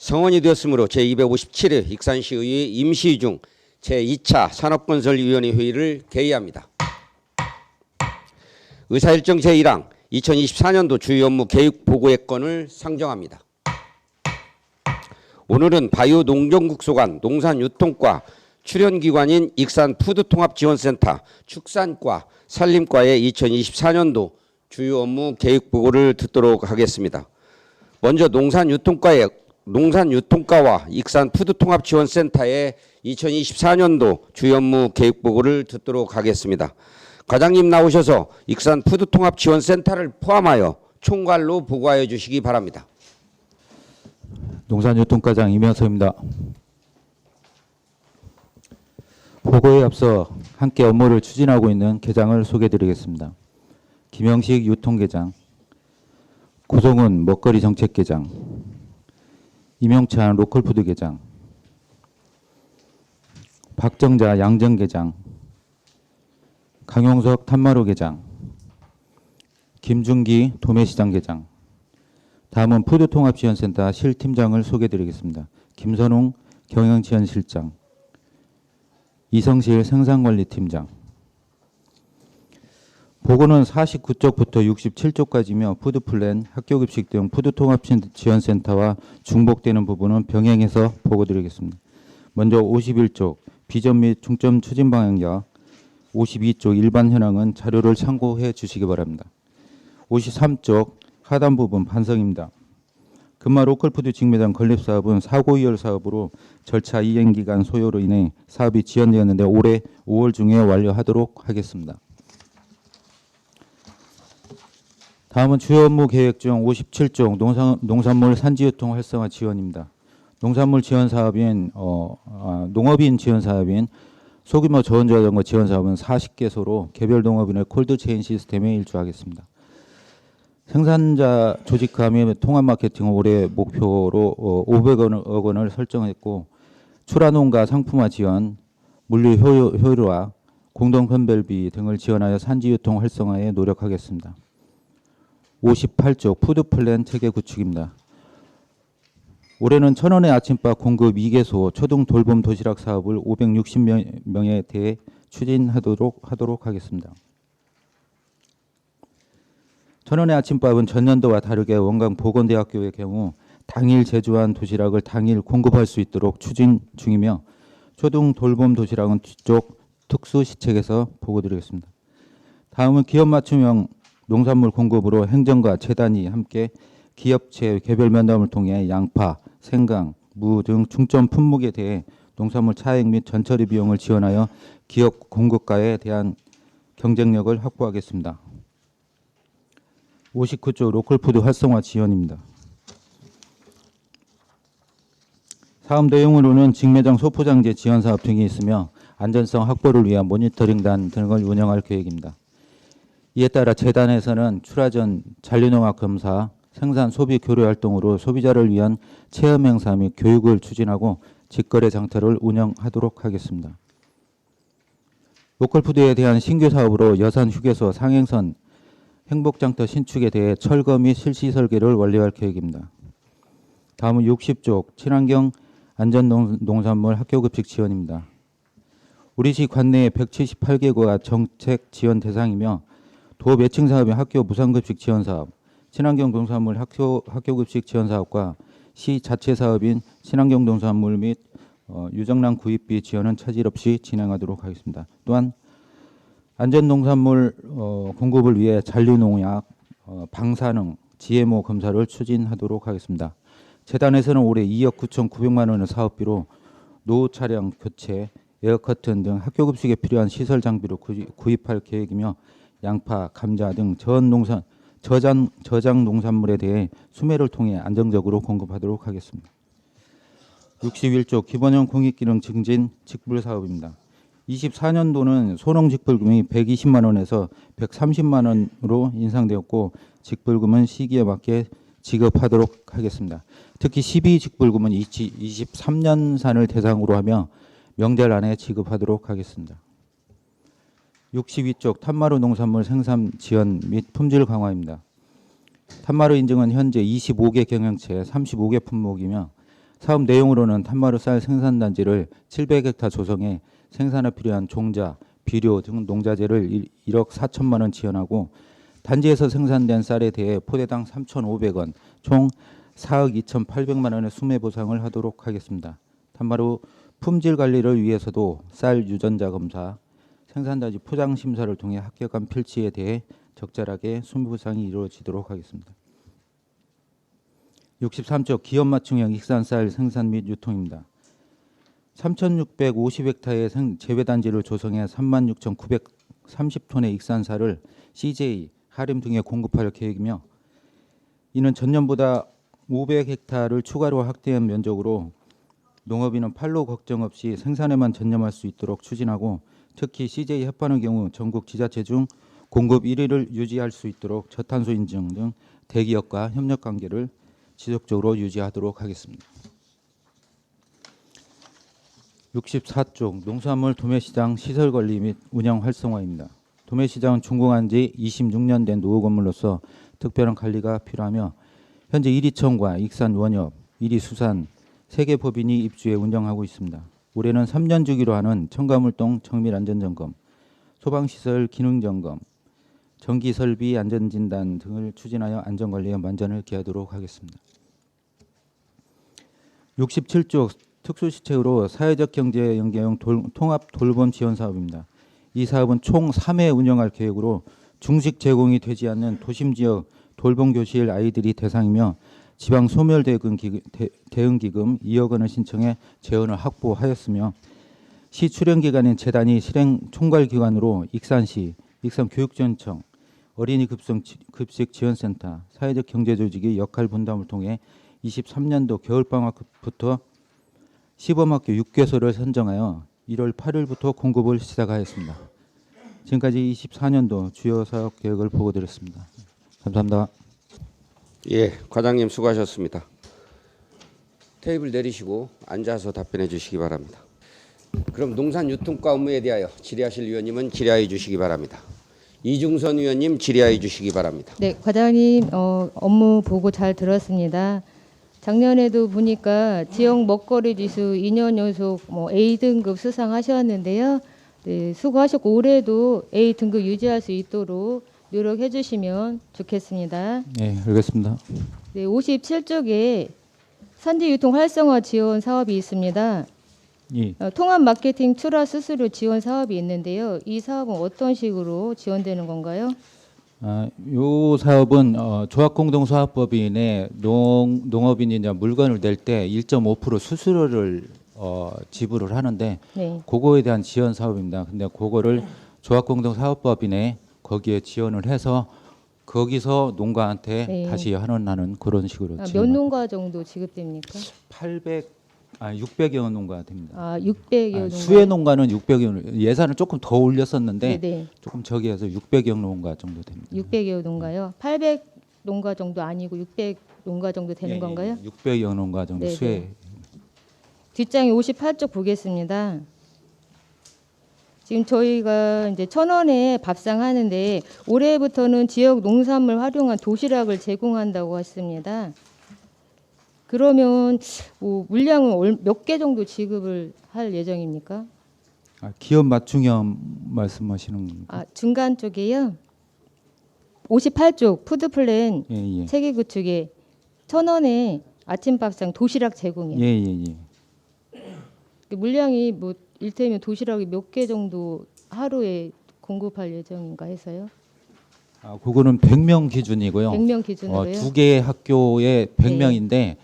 성원이 되었으므로 제257회 익산시의회 임시 중 제2차 산업건설위원회 회의를 개의합니다. 의사일정 제1항 2024년도 주요 업무 계획 보고의 건을 상정합니다. 오늘은 바이오농정국소 간 농산유통과 출연기관인 익산푸드통합지원센터 축산과 산림과의 2024년도 주요 업무 계획 보고를 듣도록 하겠습니다. 먼저 농산유통과와 익산푸드통합지원센터의 2024년도 주요 업무 계획 보고를 듣도록 하겠습니다. 과장님 나오셔서 익산푸드통합지원센터를 포함하여 총괄로 보고하여 주시기 바랍니다. 농산유통과장 이명석입니다. 보고에 앞서 함께 업무를 추진하고 있는 계장을 소개해드리겠습니다. 김영식 유통계장, 고성훈 먹거리 정책계장, 이명찬 로컬푸드 계장, 박정자 양정계장, 강용석 탄마루 계장, 김준기 도매시장 계장. 다음은 푸드통합지원센터 실팀장을 소개해드리겠습니다. 김선웅 경영지원실장, 이성실 생산관리팀장. 보고는 49쪽부터 67쪽까지며 푸드플랜, 학교급식 등 푸드통합지원센터와 중복되는 부분은 병행해서 보고드리겠습니다. 먼저 51쪽 비전 및 중점 추진 방향과 52쪽 일반 현황은 자료를 참고해 주시기 바랍니다. 53쪽 하단 부분 반성입니다. 금마 로컬푸드 직매장 건립사업은 사고이열 사업으로 절차 이행기간 소요로 인해 사업이 지연되었는데 올해 5월 중에 완료하도록 하겠습니다. 다음은 주요 업무 계획 중 57쪽 농산물 산지유통 활성화 지원입니다. 농산물 지원 사업인 농업인 지원 사업인 소규모 저온자전거 지원 사업은 40개소로 개별 농업인의 콜드체인 시스템에 일주하겠습니다. 생산자 조직화 및 통합 마케팅은 올해 목표로 500억 원을 설정했고 출하농가 상품화 지원, 물류 효율화, 공동 선별비 등을 지원하여 산지유통 활성화에 노력하겠습니다. 58쪽 푸드플랜 체계 구축입니다. 올해는 천원의 아침밥 공급 2개소 초등 돌봄 도시락 사업을 560명에 대해 추진하도록 하겠습니다. 천원의 아침밥은 전년도와 다르게 원광 보건대학교의 경우 당일 제조한 도시락을 당일 공급할 수 있도록 추진 중이며 초등 돌봄 도시락은 뒤쪽 특수 시책에서 보고드리겠습니다. 다음은 기업 맞춤형 농산물 공급으로 행정과 재단이 함께 기업체 개별 면담을 통해 양파, 생강, 무 등 중점 품목에 대해 농산물 차액 및 전처리 비용을 지원하여 기업 공급가에 대한 경쟁력을 확보하겠습니다. 59조 로컬푸드 활성화 지원입니다. 사업 내용으로는 직매장 소포장재 지원 사업 등이 있으며 안전성 확보를 위한 모니터링단 등을 운영할 계획입니다. 이에 따라 재단에서는 출하 전 잔류농약 검사, 생산 소비 교류 활동으로 소비자를 위한 체험 행사 및 교육을 추진하고 직거래 장터를 운영하도록 하겠습니다. 로컬푸드에 대한 신규 사업으로 여산 휴게소 상행선 행복장터 신축에 대해 철거 및 실시 설계를 완료할 계획입니다. 다음은 60쪽 친환경 안전농산물 학교급식 지원입니다. 우리시 관내에 178개구가 정책 지원 대상이며 도 매칭 사업의 학교 무상급식 지원 사업, 친환경 농산물 학교급식 지원 사업과 시 자체 사업인 친환경 농산물 및 유정란 구입비 지원은 차질 없이 진행하도록 하겠습니다. 또한 안전농산물 공급을 위해 잔류농약, 방사능, GMO 검사를 추진하도록 하겠습니다. 재단에서는 올해 2억 9,900만 원의 사업비로 노후 차량 교체, 에어커튼 등 학교급식에 필요한 시설 장비를 구입할 계획이며 양파, 감자 등 저장 농산물에 대해 수매를 통해 안정적으로 공급하도록 하겠습니다. 61조 기본형 공익기능 증진 직불 사업입니다. 24년도는 소농 직불금이 120만 원에서 130만 원으로 인상되었고 직불금은 시기에 맞게 지급하도록 하겠습니다. 특히 12 직불금은 23년산을 대상으로 하며 명절 안에 지급하도록 하겠습니다. 62쪽 탄마루 농산물 생산 지원 및 품질 강화입니다. 탄마루 인증은 현재 25개 경영체 35개 품목이며 사업 내용으로는 탄마루 쌀 생산단지를 700헥타 조성해 생산에 필요한 종자, 비료 등 농자재를 1억 4천만 원 지원하고 단지에서 생산된 쌀에 대해 포대당 3,500원, 총 4억 2,800만 원의 수매 보상을 하도록 하겠습니다. 탄마루 품질 관리를 위해서도 쌀 유전자 검사, 생산단지 포장 심사를 통해 합격한 필지에 대해 적절하게 수매 보상이 이루어지도록 하겠습니다. 63조 기업 맞춤형 익산쌀 생산 및 유통입니다. 3,650헥타의 재배단지를 조성해 36,930톤의 익산쌀을 CJ, 하림 등에 공급할 계획이며 이는 전년보다 500헥타를 추가로 확대한 면적으로 농업인은 판로 걱정 없이 생산에만 전념할 수 있도록 추진하고 특히 CJ 협반의 경우 전국 지자체 중 공급 1위를 유지할 수 있도록 저탄소 인증 등 대기업과 협력 관계를 지속적으로 유지하도록 하겠습니다. 64쪽 농수산물 도매시장 시설 관리 및 운영 활성화입니다. 도매시장은 준공한 지 26년 된 노후 건물로서 특별한 관리가 필요하며 현재 이리청과 익산원협, 이리수산 3개 법인이 입주해 운영하고 있습니다. 올해는 3년 주기로 하는 첨가물동 정밀안전점검, 소방시설 기능점검, 전기설비 안전진단 등을 추진하여 안전관리에 만전을 기하도록 하겠습니다. 67조 특수시책으로 사회적 경제 연계형 통합 돌봄 지원 사업입니다. 이 사업은 총 3회 운영할 계획으로 중식 제공이 되지 않는 도심지역 돌봄교실 아이들이 대상이며 지방 소멸 대응 기금 2억 원을 신청해 재원을 확보하였으며 시 출연기관인 재단이 실행 총괄기관으로 익산시, 익산교육지원청, 어린이 급식 지원센터, 사회적 경제조직의 역할 분담을 통해 23년도 겨울방학부터 시범학교 6개소를 선정하여 1월 8일부터 공급을 시작하였습니다. 지금까지 24년도 주요 사업 계획을 보고드렸습니다. 감사합니다. 예, 과장님 수고하셨습니다. 테이블 내리시고 앉아서 답변해 주시기 바랍니다. 그럼 농산유통과 업무에 대하여 질의하실 위원님은 질의하여 주시기 바랍니다. 이중선 위원님 질의하여 주시기 바랍니다. 네, 과장님 업무 보고 잘 들었습니다. 작년에도 보니까 지역 먹거리 지수 2년 연속 A등급 수상하셨는데요. 네, 수고하셨고 올해도 A등급 유지할 수 있도록 노력해 주시면 좋겠습니다. 네, 알겠습니다. 네, 57쪽에 산지유통 활성화 지원 사업이 있습니다. 예. 통합 마케팅 출하 수수료 지원 사업이 있는데요. 이 사업은 어떤 식으로 지원되는 건가요? 요 사업은 조합공동사업법인에 농업인이 이제 물건을 낼 때 1.5% 수수료를 지불을 하는데 네. 그거에 대한 지원 사업입니다. 근데 그거를 조합공동사업법인에 거기에 지원을 해서 거기서 농가한테 네. 다시 환원하는 그런 식으로 몇 농가 정도 지급됩니까? 600여 농가 됩니다. 600여 농가. 수혜 농가는 600여 예산을 조금 더 올렸었는데 네네. 조금 저기 해서 600여 농가 정도 됩니다. 600여 농가요? 800 농가 정도 아니고 600 농가 정도 되는 건가요? 600여 농가 정도 네네. 수혜. 뒷장이 58쪽 보겠습니다. 지금 저희가 이제 1,000원에 밥상 하는데 올해부터는 지역 농산물 활용한 도시락을 제공한다고 했습니다. 그러면 물량은 몇 개 정도 지급을 할 예정입니까? 기업 맞춤형 말씀하시는 겁니까? 중간 쪽에요. 58쪽 푸드플랜 예. 체계 구축에 1,000원에 아침밥상 도시락 제공이요. 예. 물량이 일테면 도시락이 몇 개 정도 하루에 공급할 예정인가 해서요. 그거는 100명 기준이고요. 100명 기준으로요. 2개의 학교에 100명인데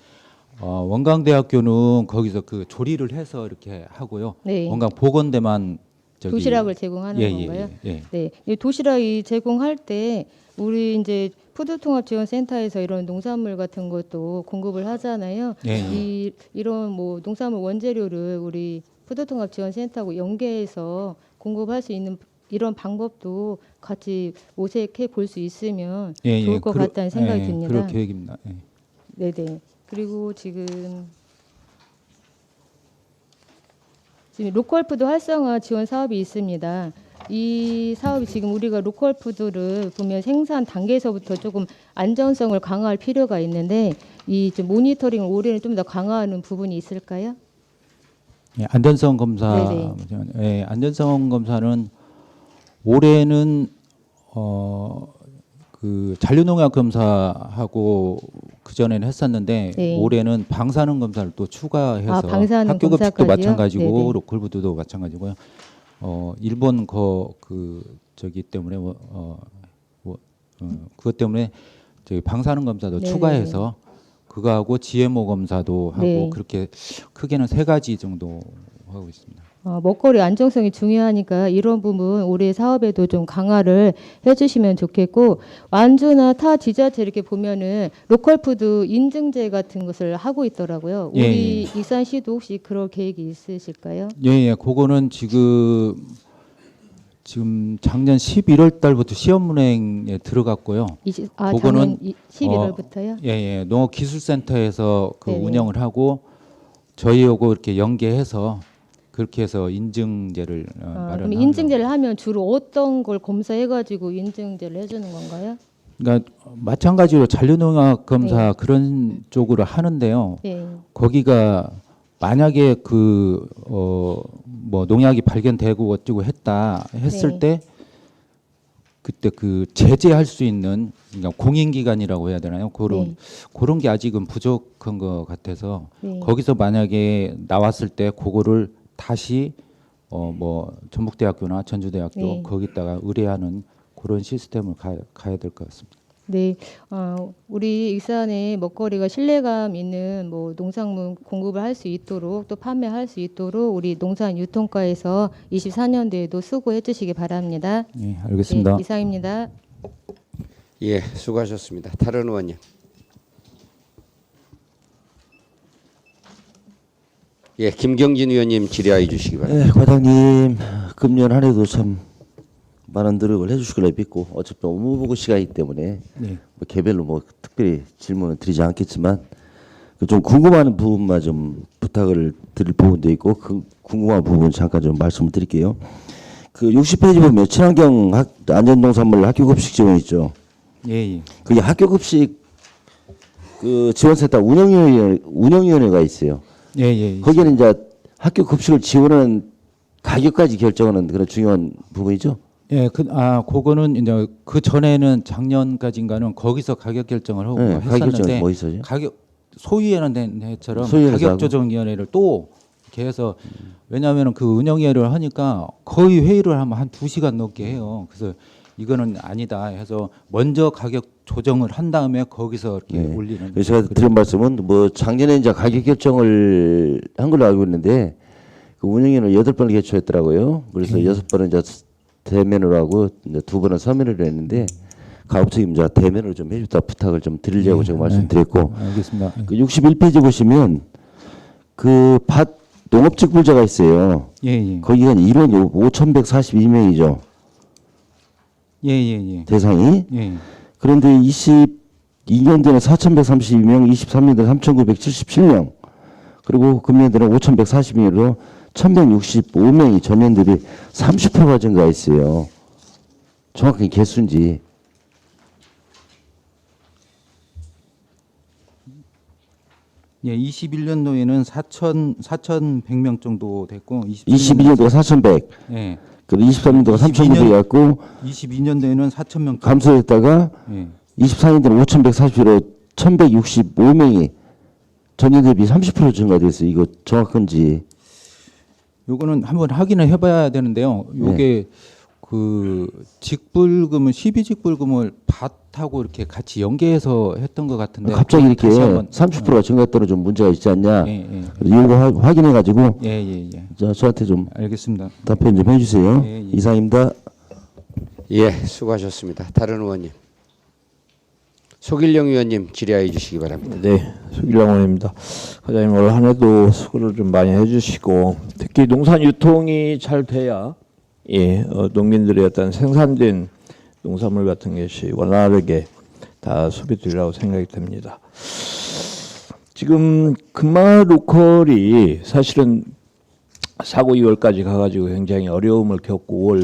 원광대학교는 거기서 그 조리를 해서 이렇게 하고요. 네. 원광 보건대만 도시락을 제공하는 건가요? 예. 네. 이 도시락이 제공할 때 우리 이제 푸드통합지원센터에서 이런 농산물 같은 것도 공급을 하잖아요. 예. 이런 농산물 원재료를 우리 푸드통합지원센터하고 연계해서 공급할 수 있는 이런 방법도 같이 모색해 볼 수 있으면 좋을 것 같다는 생각이 듭니다. 그럴 계획입니다. 예. 네네. 그리고 지금 로컬푸드 활성화 지원 사업이 있습니다. 이 사업이 지금 우리가 로컬푸드를 보면 생산 단계에서부터 조금 안전성을 강화할 필요가 있는데 이 좀 모니터링을 올해는 좀 더 강화하는 부분이 있을까요? 예, 안전성 검사. 네네. 예, 안전성 검사는 올해는 그 잔류농약 검사하고 그 전에는 했었는데 네. 올해는 방사능 검사를 또 추가해서 아, 방사능 학교 급식도 검사까지요? 마찬가지고 네네. 로컬푸드도 마찬가지고요. 일본 그 저기 때문에 그것 때문에 저희 방사능 검사도 네. 추가해서 그거하고 GMO 검사도 하고 네. 그렇게 크게는 3가지 정도 하고 있습니다. 먹거리 안정성이 중요하니까 이런 부분 올해 사업에도 좀 강화를 해주시면 좋겠고, 완주나 타 지자체 이렇게 보면은 로컬푸드 인증제 같은 것을 하고 있더라고요. 예, 우리 익산시도 혹시 그럴 계획이 있으실까요? 예, 그거는 지금 작년 11월 달부터 시험 운행에 들어갔고요. 그거는, 작년 11월부터요? 예, 농업기술센터에서 그 네네. 운영을 하고 저희하고 이렇게 연계해서 그렇게 해서 인증제를 그럼 마련하고. 인증제를 하면 주로 어떤 걸 검사해가지고 인증제를 해주는 건가요? 그러니까 마찬가지로 잔류농약 검사 네. 그런 쪽으로 하는데요. 네. 거기가 만약에 뭐 농약이 발견되고 어쩌고 했다 했을 네. 때 그때 그 제재할 수 있는, 그러니까 공인기관이라고 해야 되나요? 그런 게 아직은 부족한 것 같아서 네. 거기서 만약에 나왔을 때 그거를 다시 뭐 전북대학교나 전주대학교 네. 거기다가 의뢰하는 그런 시스템을 가야 될 것 같습니다. 네, 우리 익산에 먹거리가 신뢰감 있는 뭐 농산물 공급을 할 수 있도록 또 판매할 수 있도록 우리 농산유통과에서 24년도에도 수고해 주시기 바랍니다. 네, 알겠습니다. 네, 이상입니다. 예, 수고하셨습니다. 다른 의원님. 예, 김경진 의원님 질의하여 주시기 바랍니다. 네, 과장님 금년 한 해도 참 많은 노력을 해주시기를 믿고, 어차피 업무보고 시간이기 때문에 네. 뭐 개별로 뭐 특별히 질문을 드리지 않겠지만 그좀 궁금한 부분만 좀 부탁을 드릴 부분도 있고, 그 궁금한 부분 잠깐 좀 말씀을 드릴게요. 그 60페이지 보면 친환경 안전농산물 학교급식 지원 있죠. 예. 그게 학교급식 그 지원센터 운영위원회가 있어요. 예. 거기는 이제 학교 급식을 지원하는 가격까지 결정하는 그런 중요한 부분이죠. 예, 그거는 이제 그 전에는 작년까지인가는 거기서 가격 결정을 하고 네, 가격 결정은 했었는데 뭐 있어요? 소위원회처럼 소위원회에서 가격 조정위원회를 또 이렇게 해서, 왜냐하면 그 운영위원회를 하니까 거의 회의를 하면 한 2시간 넘게 해요. 그래서 이거는 아니다 해서 먼저 가격 조정을 한 다음에 거기서 이렇게 네. 올리는. 그래서 제가 드린 말씀은 뭐 작년에 이제 가격 결정을 한 걸로 알고 있는데 그 운영위원회를 8번을 개최했더라고요. 그래서 6번은 이제 대면으로 하고 이제 2번은 서면으로 했는데 가급적이면 이제 대면으로 좀 해줬다 부탁을 좀 드리려고 제가 말씀드렸고, 알겠습니다. 그 61페이지 보시면 그 밭 농업직불자가 있어요. 예. 거기가 인원이 5,142명이죠. 예. 대상이. 예. 그런데 22년도에는 4,132명, 23년도에 3,977명, 그리고 금년도에는 5,142명으로 1,165명이 전년 대비 30%가 증가했어요. 정확히 개수인지. 예, 21년도에는 4,100명 정도 됐고 22년도가 4,100, 예. 그리고 23년도가 22 3,900이 갔고 22년도에는 4,000명 감소했다가 예. 24년도는 5,140으로 1,165명이 전년 대비 30% 증가됐어요. 이거 정확한지. 요거는 한번 확인을 해봐야 되는데요. 요게 그 직불금은 12직불금을 밭하고 이렇게 같이 연계해서 했던 것 같은데 갑자기 이렇게 다시 한번 30%가 증가했다는 좀 문제가 있지 않냐. 예. 이거 확인해가지고 예. 저한테 좀 알겠습니다. 답변 좀 해주세요. 예. 이상입니다. 예, 수고하셨습니다. 다른 의원님. 속일령 의원님 질의하여 주시기 바랍니다. 네, 수길랑 의원입니다. 과장님 올 한 해도 수고를 좀 많이 해주시고, 특히 농산 유통이 잘 돼야 농민들의 어떤 생산된 농산물 같은 것이 원활하게 다 소비되리라고 생각이 됩니다. 지금 금마 로컬이 사실은 사고 2월까지 가가지고 굉장히 어려움을 겪고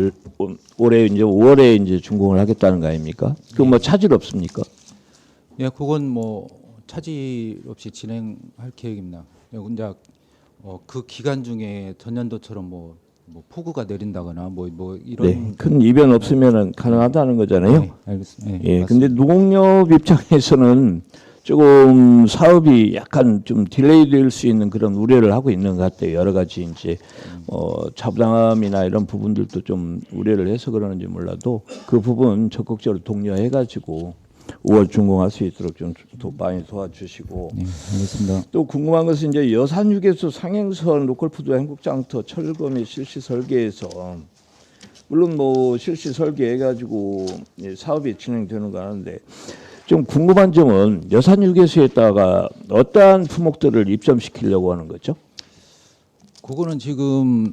올해 이제 5월에 이제 준공을 하겠다는 거 아닙니까? 그 뭐 차질 없습니까? 예, 그건 뭐 차질 없이 진행할 계획입니다. 이제 그 기간 중에 전년도처럼 뭐 폭우가 내린다거나 뭐 이런 네, 큰 이변 없으면은 가능하다는 거잖아요. 네, 알겠습니다. 네, 예, 맞습니다. 근데 농협 입장에서는 조금 사업이 약간 좀 딜레이 될 수 있는 그런 우려를 하고 있는 것 같아요. 여러 가지 이제 차부담이나 이런 부분들도 좀 우려를 해서 그러는지 몰라도 그 부분 적극적으로 독려해 가지고 5월 준공할 수 있도록 좀 많이 도와주시고. 네, 알겠습니다. 또 궁금한 것은 이제 여산 휴게소 상행선 로컬푸드 행복장터 철거및 실시 설계에서 물론 뭐 실시 설계해 가지고 사업이 진행되는 거 하는데 좀 궁금한 점은 여산 휴게소에다가 어떠한 품목들을 입점시키려고 하는 거죠? 그거는 지금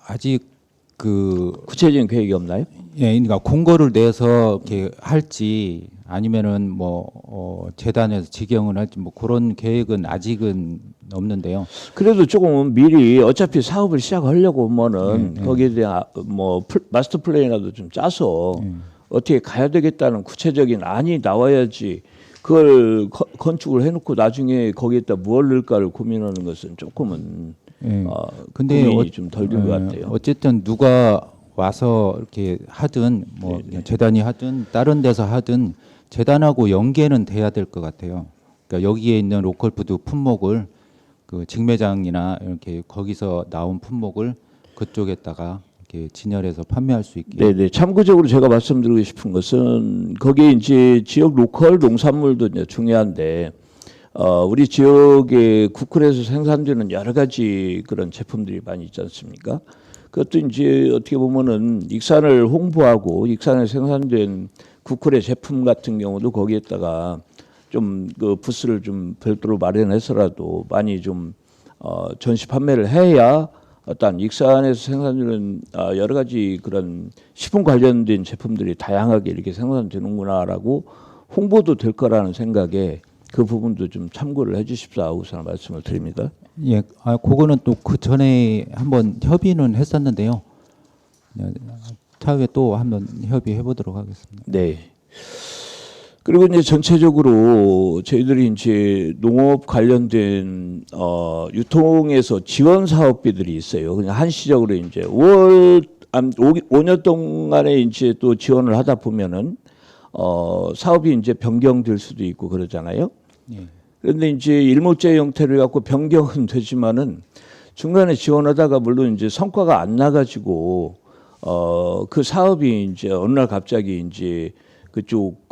아직 구체적인 계획이 없나요? 그러니까 공고를 내서 이렇게 할지 아니면은 재단에서 지경을 할지 뭐 그런 계획은 아직은 없는데요. 그래도 조금 미리 어차피 사업을 시작하려고 하면은 거기에 대한 마스터 플랜이라도 좀 짜서 어떻게 가야 되겠다는 구체적인 안이 나와야지 그걸 건축을 해놓고 나중에 거기에다 무엇을 넣을까를 고민하는 것은 조금은 근데 고민이 좀 덜 된 것 같아요. 어쨌든 누가 와서 이렇게 하든 뭐 재단이 하든 다른 데서 하든 재단하고 연계는 돼야 될 것 같아요. 그러니까 여기에 있는 로컬푸드 품목을 그 직매장이나 이렇게 거기서 나온 품목을 그쪽에다가 이렇게 진열해서 판매할 수 있게. 네네. 참고적으로 제가 말씀드리고 싶은 것은 거기에 이제 지역 로컬 농산물도 이제 중요한데 우리 지역의 구클에서 생산되는 여러 가지 그런 제품들이 많이 있지 않습니까? 그것도 이제 어떻게 보면은 익산을 홍보하고 익산에 생산된 구클의 제품 같은 경우도 거기에다가 좀 그 부스를 좀 별도로 마련해서라도 많이 좀 전시 판매를 해야 어떤 익산에서 생산되는 여러 가지 그런 식품 관련된 제품들이 다양하게 이렇게 생산되는구나라고 홍보도 될 거라는 생각에 그 부분도 좀 참고를 해주십사 우선 말씀을 드립니다. 예, 그거는 또 그 전에 한번 협의는 했었는데요. 차후에 또 한번 협의해 보도록 하겠습니다. 네. 그리고 이제 전체적으로 저희들이 이제 농업 관련된 유통에서 지원 사업비들이 있어요. 그냥 한시적으로 이제 5년 동안에 이제 또 지원을 하다 보면은 사업이 이제 변경될 수도 있고 그러잖아요. 예. 그런데 이제 일몰제 형태로 갖고 변경은 되지만은 중간에 지원하다가 물론 이제 성과가 안 나가지고 그 사업이 이제 어느 날 갑자기 이제 그쪽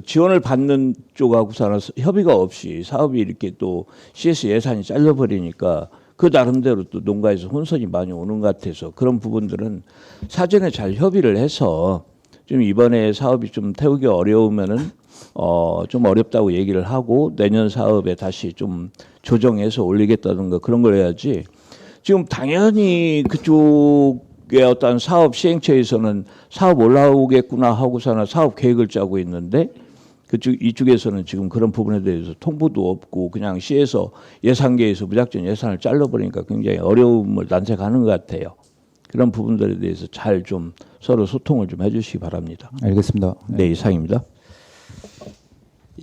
지원을 받는 쪽하고서는 협의가 없이 사업이 이렇게 또 CS 예산이 잘려버리니까 그 나름대로 또 농가에서 혼선이 많이 오는 것 같아서 그런 부분들은 사전에 잘 협의를 해서 좀 이번에 사업이 좀 태우기 어려우면은 좀 어렵다고 얘기를 하고 내년 사업에 다시 좀 조정해서 올리겠다든가 그런 걸 해야지. 지금 당연히 그쪽의 어떤 사업 시행처에서는 사업 올라오겠구나 하고서는 사업 계획을 짜고 있는데 이쪽에서는 지금 그런 부분에 대해서 통보도 없고 그냥 시에서 예산계에서 무작정 예산을 잘라버리니까 굉장히 어려움을 난색하는 것 같아요. 그런 부분들에 대해서 잘 좀 서로 소통을 좀 해주시기 바랍니다. 알겠습니다. 네, 이상입니다.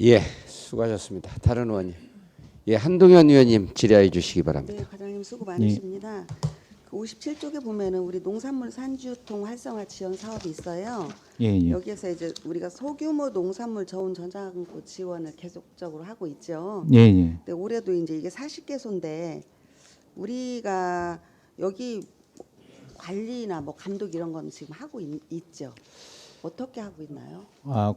예, 수고하셨습니다. 다른 의원님. 예, 한동현 의원님 질의해 주시기 바랍니다. 네, 과장님 수고 많으십니다. 그 57쪽에 보면은 우리 농산물 산지유통 활성화 지원 사업이 있어요. 예. 여기에서 이제 우리가 소규모 농산물 저온 저장고 지원을 계속적으로 하고 있죠. 예. 근데 올해도 이제 이게 40개소인데 우리가 여기 관리나 뭐 감독 이런 건 지금 하고 있죠. 어떻게 하고 있나요?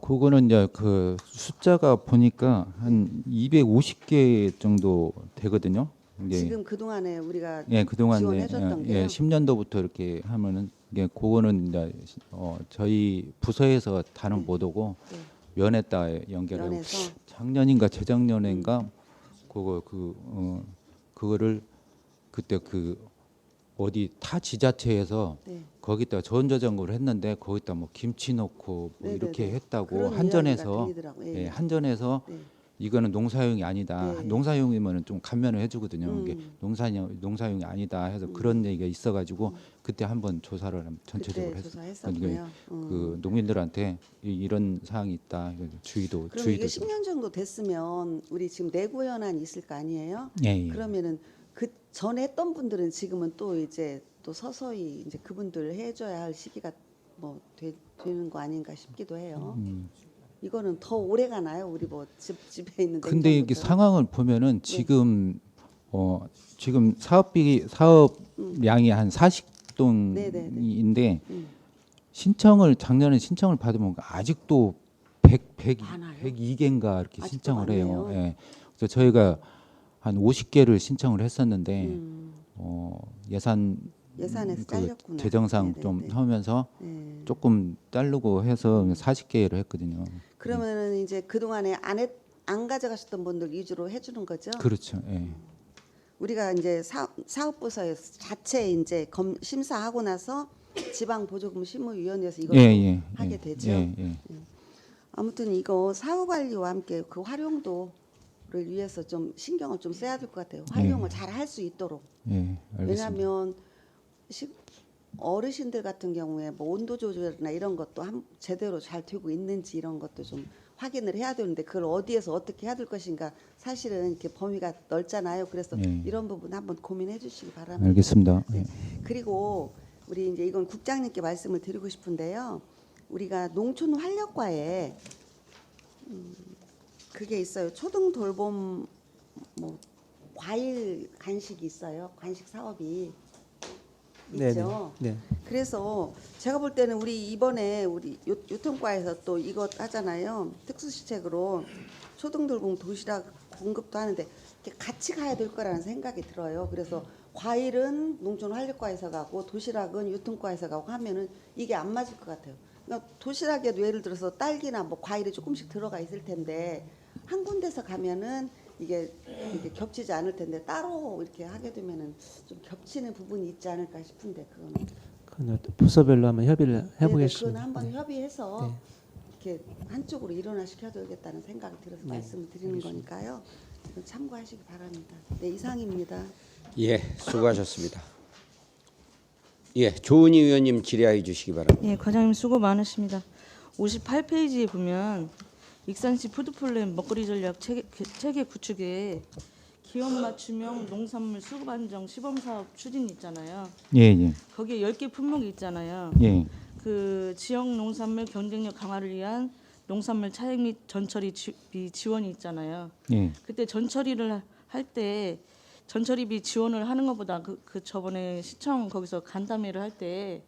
그거는 이제 그 숫자가 보니까 한 250개 정도 되거든요. 이게 지금 그 동안에 우리가 그동안 지원해줬던 게요. 10년도부터 이렇게 하면은 이게 그거는 이제 저희 부서에서 다는 못 오고 네. 면에다 연결하고 면에서? 작년인가 재작년인가 그거를 그때 어디 타 지자체에서 네. 거기다 전저장고를 했는데 거기다 뭐 김치 넣고 뭐 네네네. 이렇게 했다고 그런 한전에서 이야기가 들리더라고요. 예. 한전에서 네. 이거는 농사용이 아니다. 네. 농사용이면은 좀 감면을 해주거든요. 이게 농사용이 아니다 해서 그런 얘기가 있어가지고 그때 한번 조사를 전체적으로 그때 했어요. 조사했었고요. 그 농민들한테 이런 사항이 있다. 이거 그럼 이게 주의도 10년 정도 됐으면 우리 지금 내구 현안이 있을 거 아니에요? 예, 예. 그러면은 그 전에 했던 분들은 지금은 또 이제 또 서서히 이제 그분들 해줘야 할 시기가 뭐 되는 거 아닌가 싶기도 해요. 이거는 더 오래 가나요? 우리 뭐 집에 있는 근데 이게 냉장고처럼? 상황을 보면은 지금 지금 사업량이 한 40동인데 신청을 작년에 신청을 받으면 아직도 100 많아요? 102개인가 이렇게 아직도 신청을 해요. 많네요. 예. 그래서 저희가 한 50개를 신청을 했었는데 예산에서 잘렸구나. 재정상 네네네. 좀 하면서 네. 조금 자르고 해서 40개를 했거든요. 그러면은 이제 그 동안에 안 가져가셨던 분들 위주로 해주는 거죠? 그렇죠. 예. 우리가 이제 사업부서에서 자체 이제 심사하고 나서 지방보조금심의위원회에서 이걸 하게 되죠. 예. 아무튼 이거 사후관리와 함께 그 활용도를 위해서 좀 신경을 좀 써야 될 것 같아요. 활용을 잘 할 수 있도록. 예, 알겠습니다. 왜냐하면 어르신들 같은 경우에 뭐 온도 조절이나 이런 것도 제대로 잘 되고 있는지 이런 것도 좀 확인을 해야 되는데 그걸 어디에서 어떻게 해야 될 것인가 사실은 이렇게 범위가 넓잖아요. 그래서 이런 부분 한번 고민해 주시기 바랍니다. 알겠습니다. 네. 그리고 우리 이제 이건 국장님께 말씀을 드리고 싶은데요. 우리가 농촌 활력과에 그게 있어요. 초등 돌봄 뭐 과일 간식이 있어요. 간식 사업이 있죠. 네. 그래서 제가 볼 때는 우리 이번에 우리 유통과에서 또 이거 하잖아요. 특수시책으로 초등돌봄 도시락 공급도 하는데 이렇게 같이 가야 될 거라는 생각이 들어요. 그래서 과일은 농촌활력과에서 가고 도시락은 유통과에서 가고 하면은 이게 안 맞을 것 같아요. 그러니까 도시락에도 예를 들어서 딸기나 뭐 과일이 조금씩 들어가 있을 텐데 한 군데서 가면은 이게 겹치지 않을 텐데 따로 이렇게 하게 되면은 좀 겹치는 부분이 있지 않을까 싶은데 그거는 부서별로 한번 협의를 그건 해보겠습니다. 한번 협의해서 이렇게 한쪽으로 일어나시켜야 되겠다는 생각이 들어서 말씀을 드리는 거니까요. 이건 참고하시기 바랍니다. 네, 이상입니다. 예, 수고하셨습니다. 예, 조은희 의원님 질의하여 주시기 바랍니다. 예, 과장님 수고 많으십니다. 58페이지에 보면 익산시 푸드플랜 먹거리 전략 체계 구축에 기업 맞춤형 농산물 수급 안정 시범 사업 추진 있잖아요. 예. 거기에 10개 품목이 있잖아요. 예. 그 지역 농산물 경쟁력 강화를 위한 농산물 차액 및 전처리비 지원이 있잖아요. 예. 그때 전처리를 할 때 전처리비 지원을 하는 것보다 그 저번에 시청 거기서 간담회를 할 때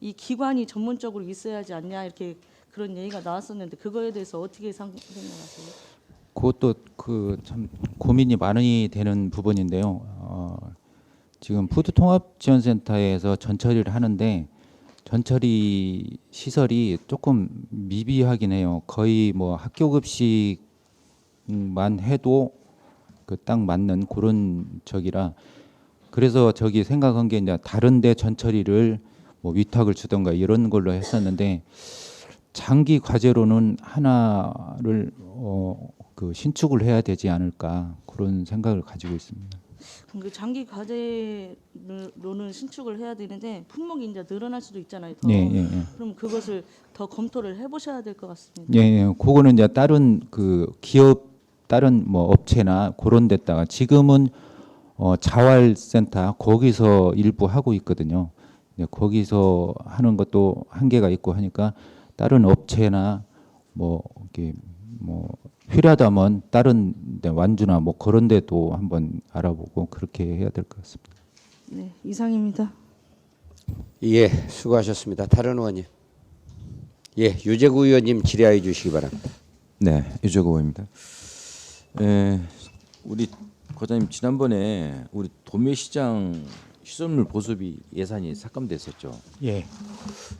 이 기관이 전문적으로 있어야 하지 않냐 이렇게 그런 얘기가 나왔었는데 그거에 대해서 어떻게 생각하세요? 그것도 그 참 고민이 많이 되는 부분인데요. 지금 푸드통합지원센터에서 전처리를 하는데 전처리 시설이 조금 미비하긴 해요. 거의 뭐 학교급식만 해도 그 딱 맞는 그런 적이라 그래서 저기 생각한 게 이제 다른데 전처리를 뭐 위탁을 주던가 이런 걸로 했었는데 장기 과제로는 하나를 그 신축을 해야 되지 않을까 그런 생각을 가지고 있습니다. 그 장기 과제로는 신축을 해야 되는데 품목이 이제 늘어날 수도 있잖아요. 더. 예. 그럼 그것을 더 검토를 해보셔야 될 것 같습니다. 예. 그거는 이제 다른 그 기업 다른 뭐 업체나 그런 데다가 지금은 자활센터 거기서 일부 하고 있거든요. 거기서 하는 것도 한계가 있고 하니까 다른 업체나 뭐 이렇게 뭐 필요하다면 다른 데 완주나 뭐 그런 데도 한번 알아보고 그렇게 해야 될 것 같습니다. 네, 이상입니다. 예, 수고하셨습니다. 다른 의원님. 예, 유재구 의원님 질의하여 주시기 바랍니다. 네, 유재구 의원입니다. 우리 과장님 지난번에 우리 도매시장 시설물 보수비 예산이 삭감됐었죠. 예.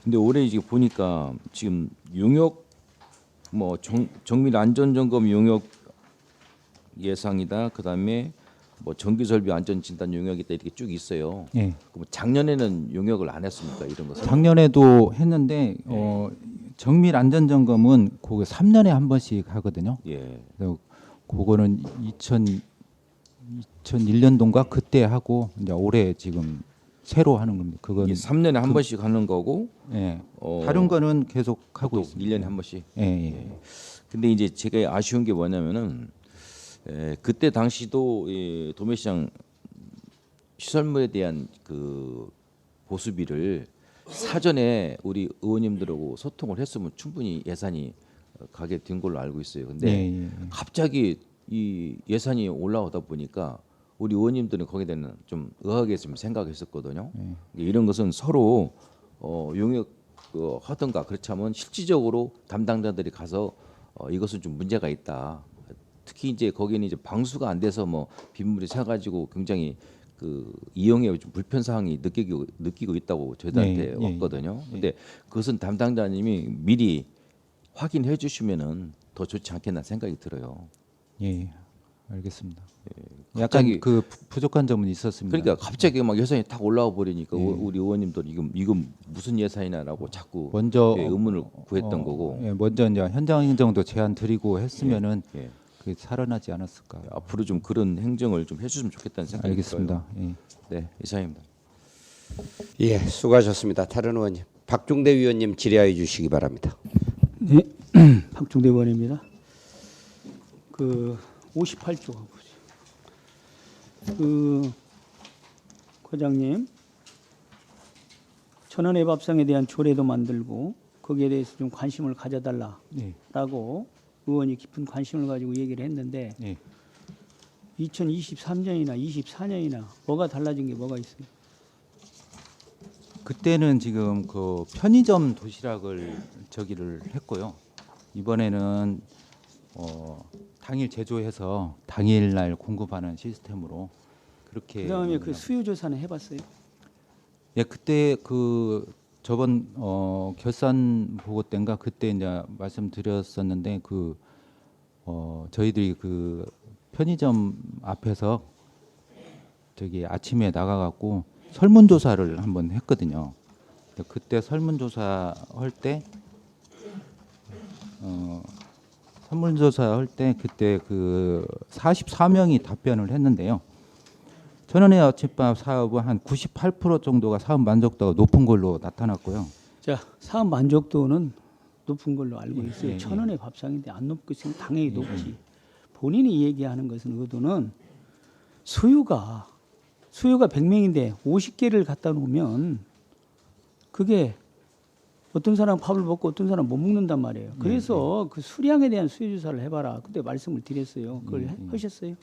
근데 올해 이제 보니까 지금 용역 뭐 정밀 안전 점검 용역 예상이다. 그다음에 뭐 전기 설비 안전 진단 용역이다 이렇게 쭉 있어요. 예. 그럼 작년에는 용역을 안 했습니까? 이런 것을? 작년에도 했는데 정밀 안전 점검은 그거 3년에 한 번씩 하거든요. 예. 그래서 그거는 2001년도인가 그때 하고 이제 올해 지금 새로 하는 겁니다. 그건 이게 3년에 한 번씩 하는 거고 예. 어, 다른 거는 계속 하고 또 있습니다. 1년에 한 번씩. 예, 예. 근데 이제 제가 아쉬운 게 뭐냐면은 그때 당시도 도매시장 시설물에 대한 그 보수비를 사전에 우리 의원님들하고 소통을 했으면 충분히 예산이 가게 된 걸로 알고 있어요. 근데 예, 예. 갑자기 이 예산이 올라오다 보니까 우리 의원님들은 거기에 대한 좀 의아하게 좀 생각했었거든요. 이런 것은 서로 용역 하든가 그렇지 않으면 실질적으로 담당자들이 가서 이것은 좀 문제가 있다. 특히 이제 거기는 이제 방수가 안 돼서 뭐 빗물이 새가지고 굉장히 그 이용에 좀 불편 사항이 느끼고 있다고 저희들한테 네, 예, 왔거든요. 근데 그것은 담당자님이 미리 확인해 주시면은 더 좋지 않겠나 생각이 들어요. 예. 알겠습니다. 약간 갑자기 그 부족한 점은 있었습니다. 그러니까 갑자기 막 예산이 탁 올라와 버리니까 예. 우리 의원님도 이건 무슨 예산이냐라고 자꾸 먼저 의문을 구했던 거고 예, 먼저 이제 현장 행정도 제안 드리고 했으면은 예. 그 살아나지 않았을까. 앞으로 좀 그런 행정을 좀 해주시면 좋겠다는 생각이 알겠습니다. 예. 들어요. 네, 이상입니다. 예, 수고하셨습니다. 다른 의원님, 박종대 위원님 질의하여 주시기 바랍니다. 네, 박종대 의원입니다. 그 58조 보세요. 그 과장님, 천연의 밥상에 대한 조례도 만들고 거기에 대해서 좀 관심을 가져달라라고 네. 의원이 깊은 관심을 가지고 얘기를 했는데 네. 2023년이나 24년이나 뭐가 달라진 게 뭐가 있어요? 그때는 지금 그 편의점 도시락을 저기를 했고요. 이번에는 당일 제조해서 당일 날 공급하는 시스템으로 그렇게. 그다음에 그 수요 조사는 해봤어요? 예, 그때 그 저번 결산 보고 때인가 그때 이제 말씀드렸었는데 그 저희들이 그 편의점 앞에서 저기 아침에 나가갖고 설문조사를 한번 했거든요. 근데 그때 설문조사 할 때 그때 그 44명이 답변을 했는데요. 천연의 아침밥 사업은 한 98% 정도가 사업 만족도가 높은 걸로 나타났고요. 자, 사업 만족도는 높은 걸로 알고 있어요. 예, 천원의 밥상인데 안 높고 있으면 당연히 높지. 본인이 얘기하는 것은 의도는 수요가 100명인데 50개를 갖다 놓으면 그게 어떤 사람 밥을 먹고 어떤 사람 못 먹는단 말이에요. 그래서 그 수량에 대한 수요 조사를 해봐라. 그때 말씀을 드렸어요. 그걸 하셨어요?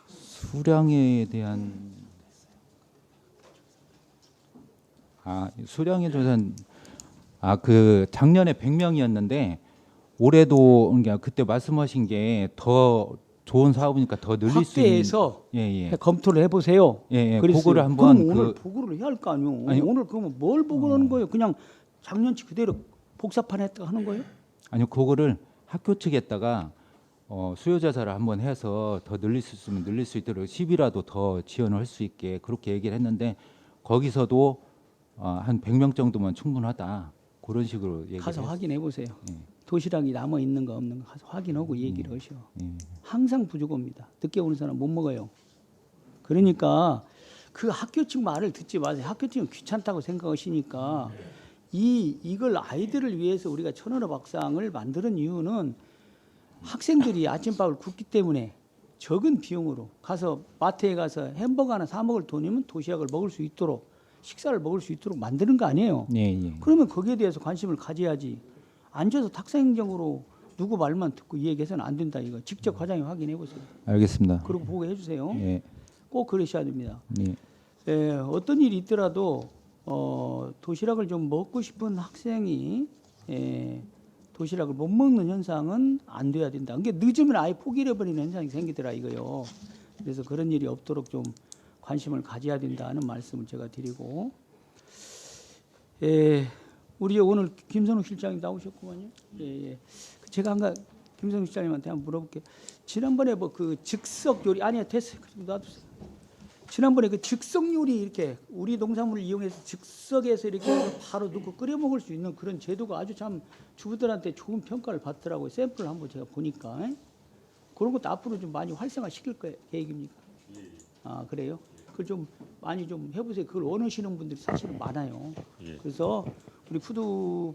수량에 대한 수량에 대한 그 작년에 100명이었는데 올해도 그러니까 그때 말씀하신 게 더 좋은 사업이니까 더 늘릴 수 있는. 확대해서 예. 검토를 해보세요. 예. 그랬어요. 그거를 한번 그럼 오늘 보고를 해야 할 거 아니에요. 아니, 오늘 그러면 뭘 보고하는 거예요? 그냥 작년치 그대로 복사판 했다가 하는 거예요? 아니요, 그거를 학교 측에다가 수요 조사를 한번 해서 더 늘릴 수 있으면 늘릴 수 있도록 10이라도 더 지원을 할 수 있게 그렇게 얘기를 했는데 거기서도 한 100명 정도면 충분하다. 그런 식으로 얘기를 가서 했어요. 확인해 보세요. 예. 도시락이 남아 있는 거 없는 거 가서 확인하고 얘기를 하셔. 항상 부족합니다. 늦게 오는 사람 못 먹어요. 그러니까 그 학교 측 말을 듣지 마세요. 학교 측은 귀찮다고 생각하시니까 이걸 아이들을 위해서 우리가 천원의 밥상을 만드는 이유는 학생들이 아침밥을 굶기 때문에 적은 비용으로 가서 마트에 가서 햄버거 하나 사 먹을 돈이면 도시락을 먹을 수 있도록 식사를 먹을 수 있도록 만드는 거 아니에요. 예. 그러면 거기에 대해서 관심을 가져야지. 앉아서 탁상행정으로 누구 말만 듣고 이 얘기해서는 안 된다 이거. 직접 과장이 확인해 보세요. 알겠습니다. 그리고 보고해 주세요. 예. 꼭 그러셔야 됩니다. 예. 어떤 일이 있더라도 도시락을 좀 먹고 싶은 학생이 도시락을 못 먹는 현상은 안 돼야 된다. 그게 늦으면 아예 포기를 해버리는 현상이 생기더라 이거요. 그래서 그런 일이 없도록 좀 관심을 가져야 된다는 말씀을 제가 드리고, 우리 오늘 김선욱 실장이 나오셨구만요. 예. 제가 한가 김선욱 실장님한테 한번 물어볼게요. 지난번에 뭐 그 즉석 요리 아니야 됐어요. 놔두세요. 지난번에 그 즉석 요리 이렇게 우리 농산물을 이용해서 즉석에서 이렇게 바로 넣고 끓여 먹을 수 있는 그런 제도가 아주 참 주부들한테 좋은 평가를 받더라고요. 샘플을 한번 제가 보니까 그런 것도 앞으로 좀 많이 활성화시킬 계획입니까? 아 그래요? 그걸 좀 많이 좀 해보세요. 그걸 원하시는 분들이 사실은 많아요. 그래서 우리 푸드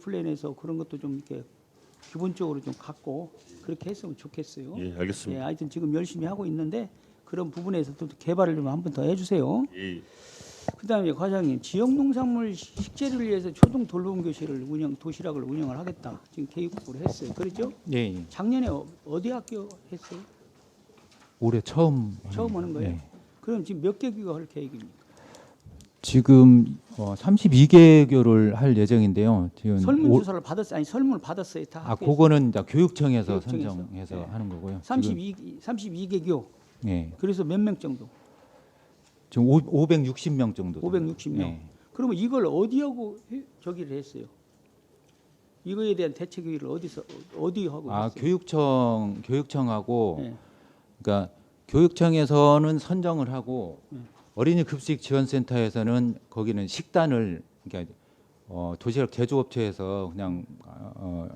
플랜에서 그런 것도 좀 이렇게 기본적으로 좀 갖고 그렇게 했으면 좋겠어요. 예, 알겠습니다. 예, 하여튼 지금 열심히 하고 있는데 그런 부분에서 또 개발을 좀 한 번 더 해주세요. 예. 그다음에 과장님 지역 농산물 식재를 위해서 초등 돌봄 교실을 도시락을 운영을 하겠다. 지금 계획으로 했어요. 그렇죠? 예, 예. 작년에 어디 학교 했어요? 올해 처음 하는 거예요? 예. 그럼 지금 몇 개 교가 할 계획입니까? 지금 32개교를 할 예정인데요. 지금 설문조사를 받았어요? 아니 설문을 받았어요? 다 아, 학교에서? 그거는 이제 교육청에서 교육청에서. 선정해서 네. 하는 거고요. 32개 교. 예. 그래서 몇 명 정도? 지금 560명 정도. 560명. 예. 그러면 이걸 어디하고 저기를 했어요? 이거에 대한 대책 회의를 어디 하고 아, 했어요? 교육청하고 네. 그러니까 교육청에서는 선정을 하고 어린이 급식 지원센터에서는 거기는 식단을 그러니까 도시락 제조업체에서 그냥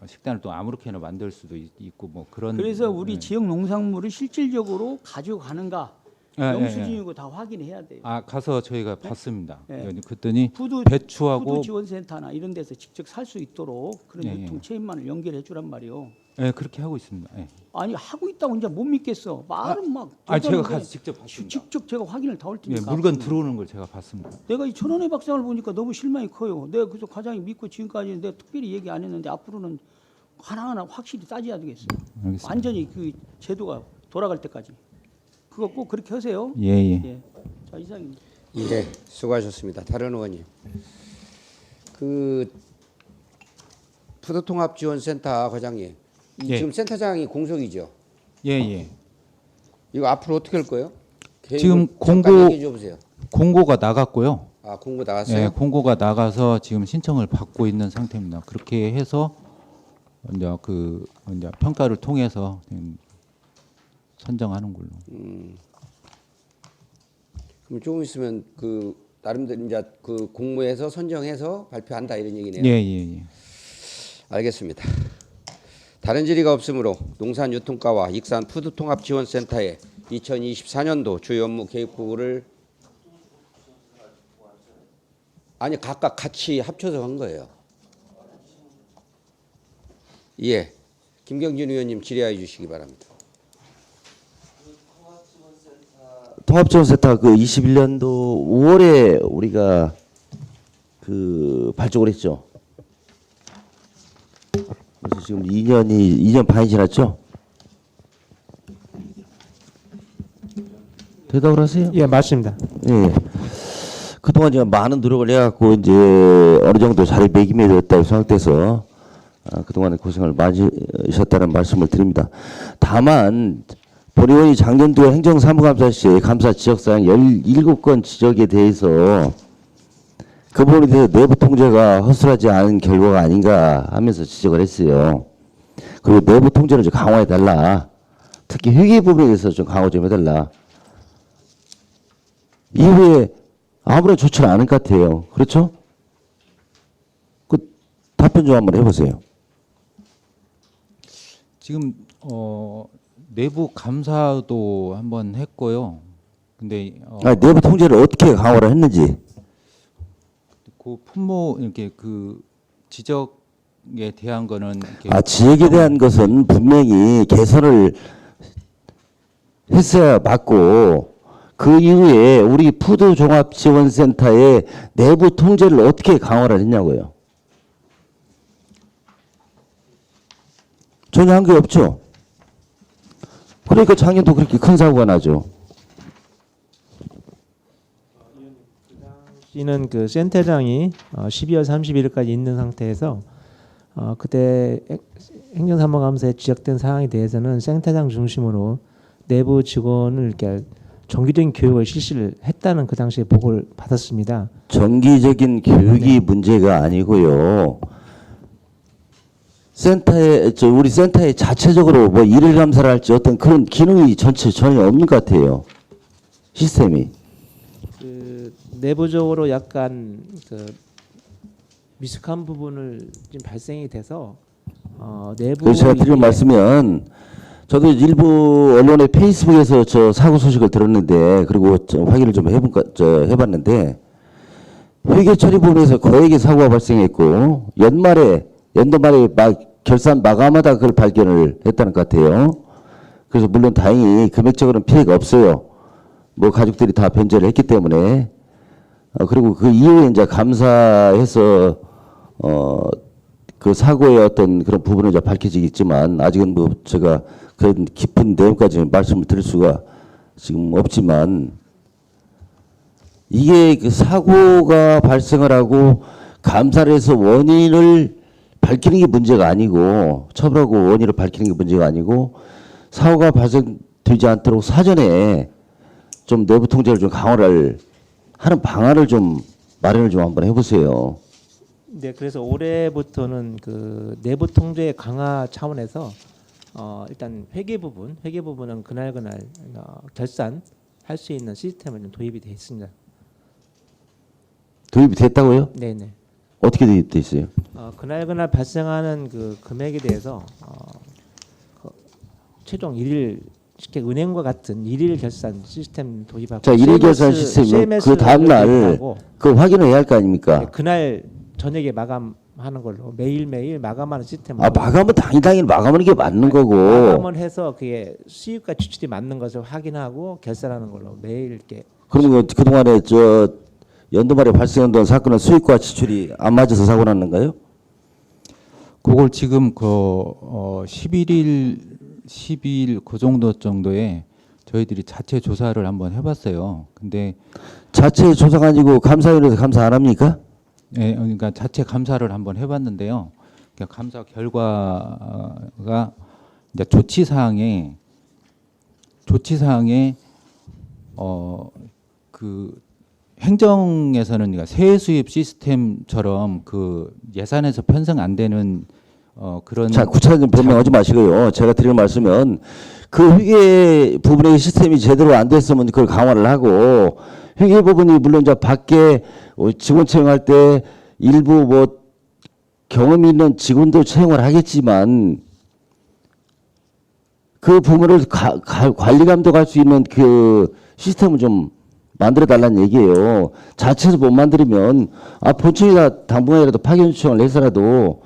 식단을 또 아무렇게나 만들 수도 있고 뭐 그런. 그래서 우리 예. 지역 농산물을 실질적으로 가져가는가 예, 예, 예. 영수증이고 다 확인해야 돼요. 아, 가서 저희가 봤습니다. 네. 그랬더니 푸드 배추하고 지원센터나 이런 데서 직접 살 수 있도록 그런 예, 예. 유통 체인만을 연결해 주란 말이요. 예, 그렇게 하고 있습니다. 예. 아니 하고 있다고 이제 못 믿겠어. 말은 막. 아, 제가 대단한데 가서 직접 봤습니다. 직접 제가 확인을 다 할 예, 테니까. 물건 들어오는 걸 제가 봤습니다. 내가 이 천원의 박상을 보니까 너무 실망이 커요. 내가 그래서 과장이 믿고 지금까지 내가 특별히 얘기 안 했는데 앞으로는 하나하나 확실히 따져야 되겠어요. 알겠습니다. 완전히 그 제도가 돌아갈 때까지. 그거 꼭 그렇게 하세요. 예, 예. 예. 자 이상입니다. 예, 수고하셨습니다. 다른 의원님. 그 푸드통합지원센터 과장님, 예. 지금 센터장이 공석이죠. 예, 예. 이거 앞으로 어떻게 할 거예요? 지금 잠깐 얘기해 줘 보세요. 공고가 나갔고요. 아, 공고 나왔어요? 예, 공고가 나가서 지금 신청을 받고 있는 상태입니다. 그렇게 해서 이제 평가를 통해서 선정하는 걸로. 그럼 조금 있으면 그 나름대로 이제 그 공모해서 선정해서 발표한다 이런 얘기네요. 예, 예, 예. 알겠습니다. 다른 질의가 없으므로 농산유통과와 익산 푸드통합지원센터의 2024년도 주요 업무 계획부를 아니 각각 같이 합쳐서 한 거예요. 예, 김경진 의원님 질의해 주시기 바랍니다. 통합지원센터 그 21년도 5월에 우리가 그 발족을 했죠. 그래서 지금 2년 반이 지났죠. 대답을 하세요. 예, 맞습니다. 예. 그동안 제가 많은 노력을 해갖고 이제 어느 정도 자리 매김이 되었다고 생각돼서 그동안에 고생을 많이 하셨다는 말씀을 드립니다. 다만 본의원이 작년도 행정사무감사 시에 감사 지적사항 17건 지적에 대해서 그 부분에 대해서 내부 통제가 허술하지 않은 결과가 아닌가 하면서 지적을 했어요. 그리고 내부 통제를 좀 강화해달라. 특히 회계 부분에 대해서 좀 강화 좀 해달라. 이후에 아무런 조치를 않은 것 같아요. 그렇죠? 그 답변 좀 한번 해보세요. 지금 내부 감사도 한번 했고요. 근데 내부 통제를 어떻게 강화를 했는지. 그 품목 이렇게 그 지적에 대한 거는 이렇게 지역에 대한 것은 분명히 개선을 했어야 맞고 그 이후에 우리 푸드종합지원센터의 내부 통제를 어떻게 강화를 했냐고요. 전혀 한 게 없죠. 그러니까 작년도 그렇게 큰 사고가 나죠. 씨는 그 센터장이 12월 31일까지 있는 상태에서 그때 행정사무감사에 지적된 사항에 대해서는 센터장 중심으로 내부 직원을 이렇게 정기적인 교육을 실시를 했다는 그 당시에 보고를 받았습니다. 정기적인 교육이 문제가 아니고요. 우리 센터에 자체적으로 뭐 일을 감사를 할지 어떤 그런 기능이 전혀 없는 것 같아요. 시스템이. 내부적으로 약간 그 미숙한 부분을 지금 발생이 돼서 내부 그래서 제가 드리는 말씀은 저도 일부 언론의 페이스북에서 저 사고 소식을 들었는데 그리고 좀 확인을 좀 해봤는데 회계 처리 부분에서 거액의 사고가 발생했고 연도 말에 결산 마감하다 그걸 발견을 했다는 것 같아요. 그래서 물론 다행히 금액적으로는 피해가 없어요. 뭐 가족들이 다 변제를 했기 때문에 그리고 그 이후에 이제 감사해서 그 사고의 어떤 그런 부분은 이제 밝혀지겠지만 아직은 뭐 제가 그런 깊은 내용까지 말씀을 드릴 수가 지금 없지만 이게 그 사고가 발생을 하고 감사를 해서 원인을 밝히는 게 문제가 아니고 처벌하고 원인을 밝히는 게 문제가 아니고 사고가 발생되지 않도록 사전에 좀 내부 통제를 좀 강화를 하는 방안을 좀 마련을 좀 한번 해보세요. 네, 그래서 올해부터는 그 내부 통제 강화 차원에서 일단 회계 부분은 그날 결산 할 수 있는 시스템을 좀 도입이 돼 있습니다. 도입이 됐다고요? 네네. 어떻게 도입돼 있어요? 그날 발생하는 그 금액에 대해서 최종 일일 쉽게 은행과 같은 일일 결산 시스템 도입하고 자, 일일 결산 시스템은 그 다음 날 그 확인을 해야 할 거 아닙니까? 네, 그날 저녁에 마감하는 걸로 매일매일 마감하는 시스템. 마감은 당일 마감하는 게 맞는 거고. 마감을 해서 그게 수입과 지출이 맞는 것을 확인하고 결산하는 걸로 매일 이렇게. 그러면 그동안에 저 연도 말에 발생했던 사건은 수익과 지출이 안 맞아서 사고 났는가요? 그걸 지금 그 11일 그 정도에 저희들이 자체 조사를 한번 해봤어요. 근데 자체 조사가 아니고 감사위원회에서 감사 안 합니까? 네, 그러니까 자체 감사를 한번 해봤는데요. 그러니까 감사 결과가 이제 조치 사항에 그 행정에서는 그러니까 세액 수입 시스템처럼 그 예산에서 편성 안 되는 그런. 자, 구체적인 변명하지 마시고요. 제가 드리는 말씀은 그 회계 부분의 시스템이 제대로 안 됐으면 그걸 강화를 하고 회계 부분이 물론 이제 밖에 직원 채용할 때 일부 뭐 경험이 있는 직원도 채용을 하겠지만 그 부분을 관리 감독할 수 있는 그 시스템을 좀 만들어 달라는 얘기예요. 자체에서 못 만들면 본청이나 당분간이라도 파견 요청을 해서라도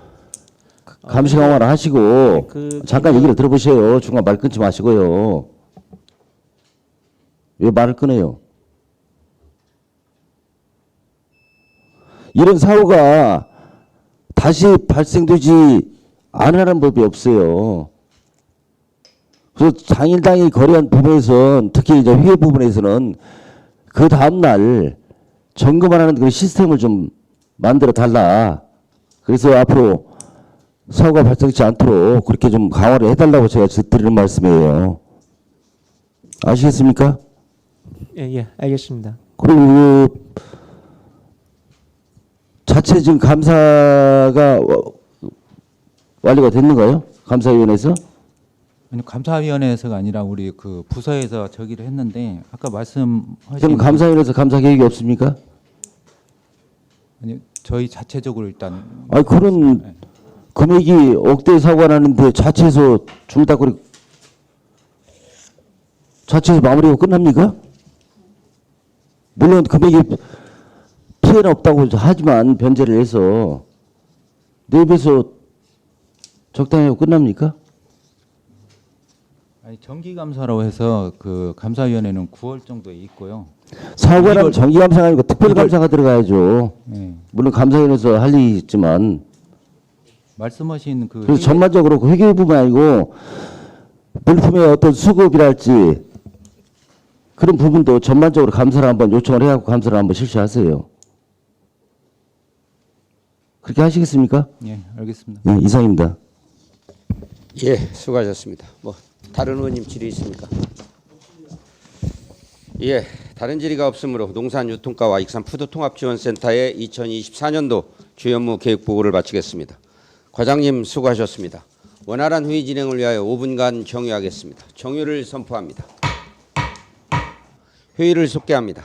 감시 강화를 하시고 잠깐 얘기를 들어보세요. 중간 말 끊지 마시고요. 왜 말을 끊어요? 이런 사고가 다시 발생되지 않으라는 법이 없어요. 그래서 당일당일 거래한 부분에서는 특히 이제 회계 부분에서는 그 다음날 점검을 하는 그 시스템을 좀 만들어 달라. 그래서 앞으로 사고가 발생하지 않도록 그렇게 좀 강화를 해달라고 제가 드리는 말씀이에요. 아시겠습니까? 예, 알겠습니다. 그리고 그 자체 지금 감사가 완료가 됐는가요? 감사위원회에서? 아니 감사위원회에서가 아니라 우리 그 부서에서 저기를 했는데 아까 말씀하신. 그럼 감사위원회에서 감사 계획이 없습니까? 아니 저희 자체적으로 일단. 아니 그런 금액이 억대 사고가 나는데 자체에서 줄다거리 자체에서 마무리가 끝납니까? 물론 금액이 피해는 없다고 하지만 변제를 해서 내부에서 적당히 하고 끝납니까? 아니 정기 감사라고 해서 그 감사위원회는 9월 정도에 있고요. 사고가 나면 정기 감사가 아니고 특별 감사가 들어가야죠. 네. 물론 감사위원회에서 할 일이 있지만 말씀하신 그. 그래서 전반적으로 그 회계 부분 아니고 물품의 어떤 수급이랄지 그런 부분도 전반적으로 감사를 한번 요청을 해갖고 감사를 한번 실시하세요. 그렇게 하시겠습니까? 예, 알겠습니다. 예, 이상입니다. 예, 수고하셨습니다. 뭐 다른 의원님 질의 있습니까? 예, 다른 질의가 없으므로 농산유통가와 익산푸드통합지원센터의 2024년도 주요 업무 계획 보고를 마치겠습니다. 과장님 수고하셨습니다. 원활한 회의 진행을 위하여 5분간 정회하겠습니다. 정회를 선포합니다. 회의를 속개합니다.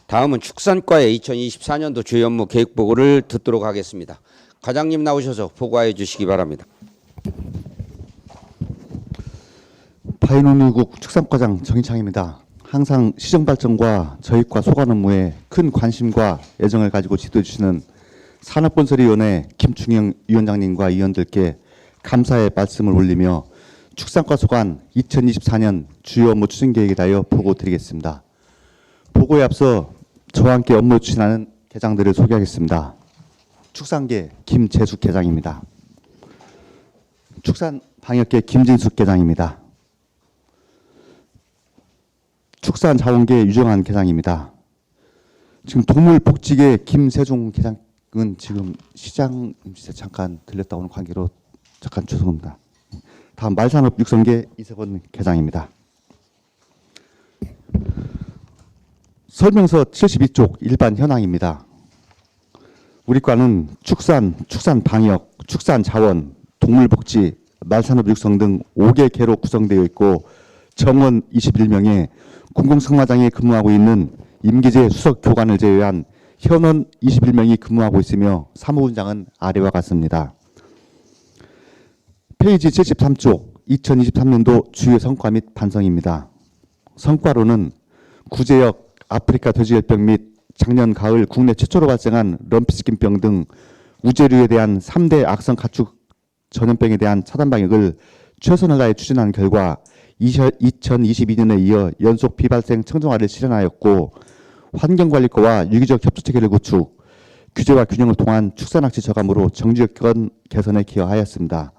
다음은 축산과의 2024년도 주요 업무 계획 보고를 듣도록 하겠습니다. 과장님 나오셔서 보고해 주시기 바랍니다. 파이농유국 축산과장 정희창입니다. 항상 시정 발전과 저희과 소관 업무에 큰 관심과 애정을 가지고 지도해 주시는 산업건설위원회 김충영 위원장님과 위원들께 감사의 말씀을 올리며 축산과 소관 2024년 주요 업무 추진 계획에 대하여 보고 드리겠습니다. 보고에 앞서 저와 함께 업무 추진하는 계장들을 소개하겠습니다. 축산계 김재숙 계장입니다. 축산방역계 김진숙 계장입니다. 축산자원계 유정한 계장입니다. 지금 동물복지계 김세종 계장은 지금 시장 임시에 잠깐 들렸다 오는 관계로 잠깐 죄송합니다. 다음 말산업육성계 이세권 계장입니다. 설명서 72쪽 일반 현황입니다. 우리 과는 축산, 축산방역, 축산자원, 동물복지, 말산업육성 등 5개 계로 구성되어 있고 정원 21명에 공공승마장에 근무하고 있는 임기제 수석 교관을 제외한 현원 21명이 근무하고 있으며 사무분장은 아래와 같습니다. 페이지 73쪽 2023년도 주요 성과 및 반성입니다. 성과로는 구제역 아프리카 돼지열병 및 작년 가을 국내 최초로 발생한 럼피스킨병 등 우제류에 대한 3대 악성 가축 전염병에 대한 차단 방역을 최선을 다해 추진한 결과 2022년에 이어 연속 비발생 청정화를 실현하였고 환경관리과와 유기적 협조체계를 구축, 규제와 균형을 통한 축산낚시 저감으로 정지여건 개선에 기여하였습니다.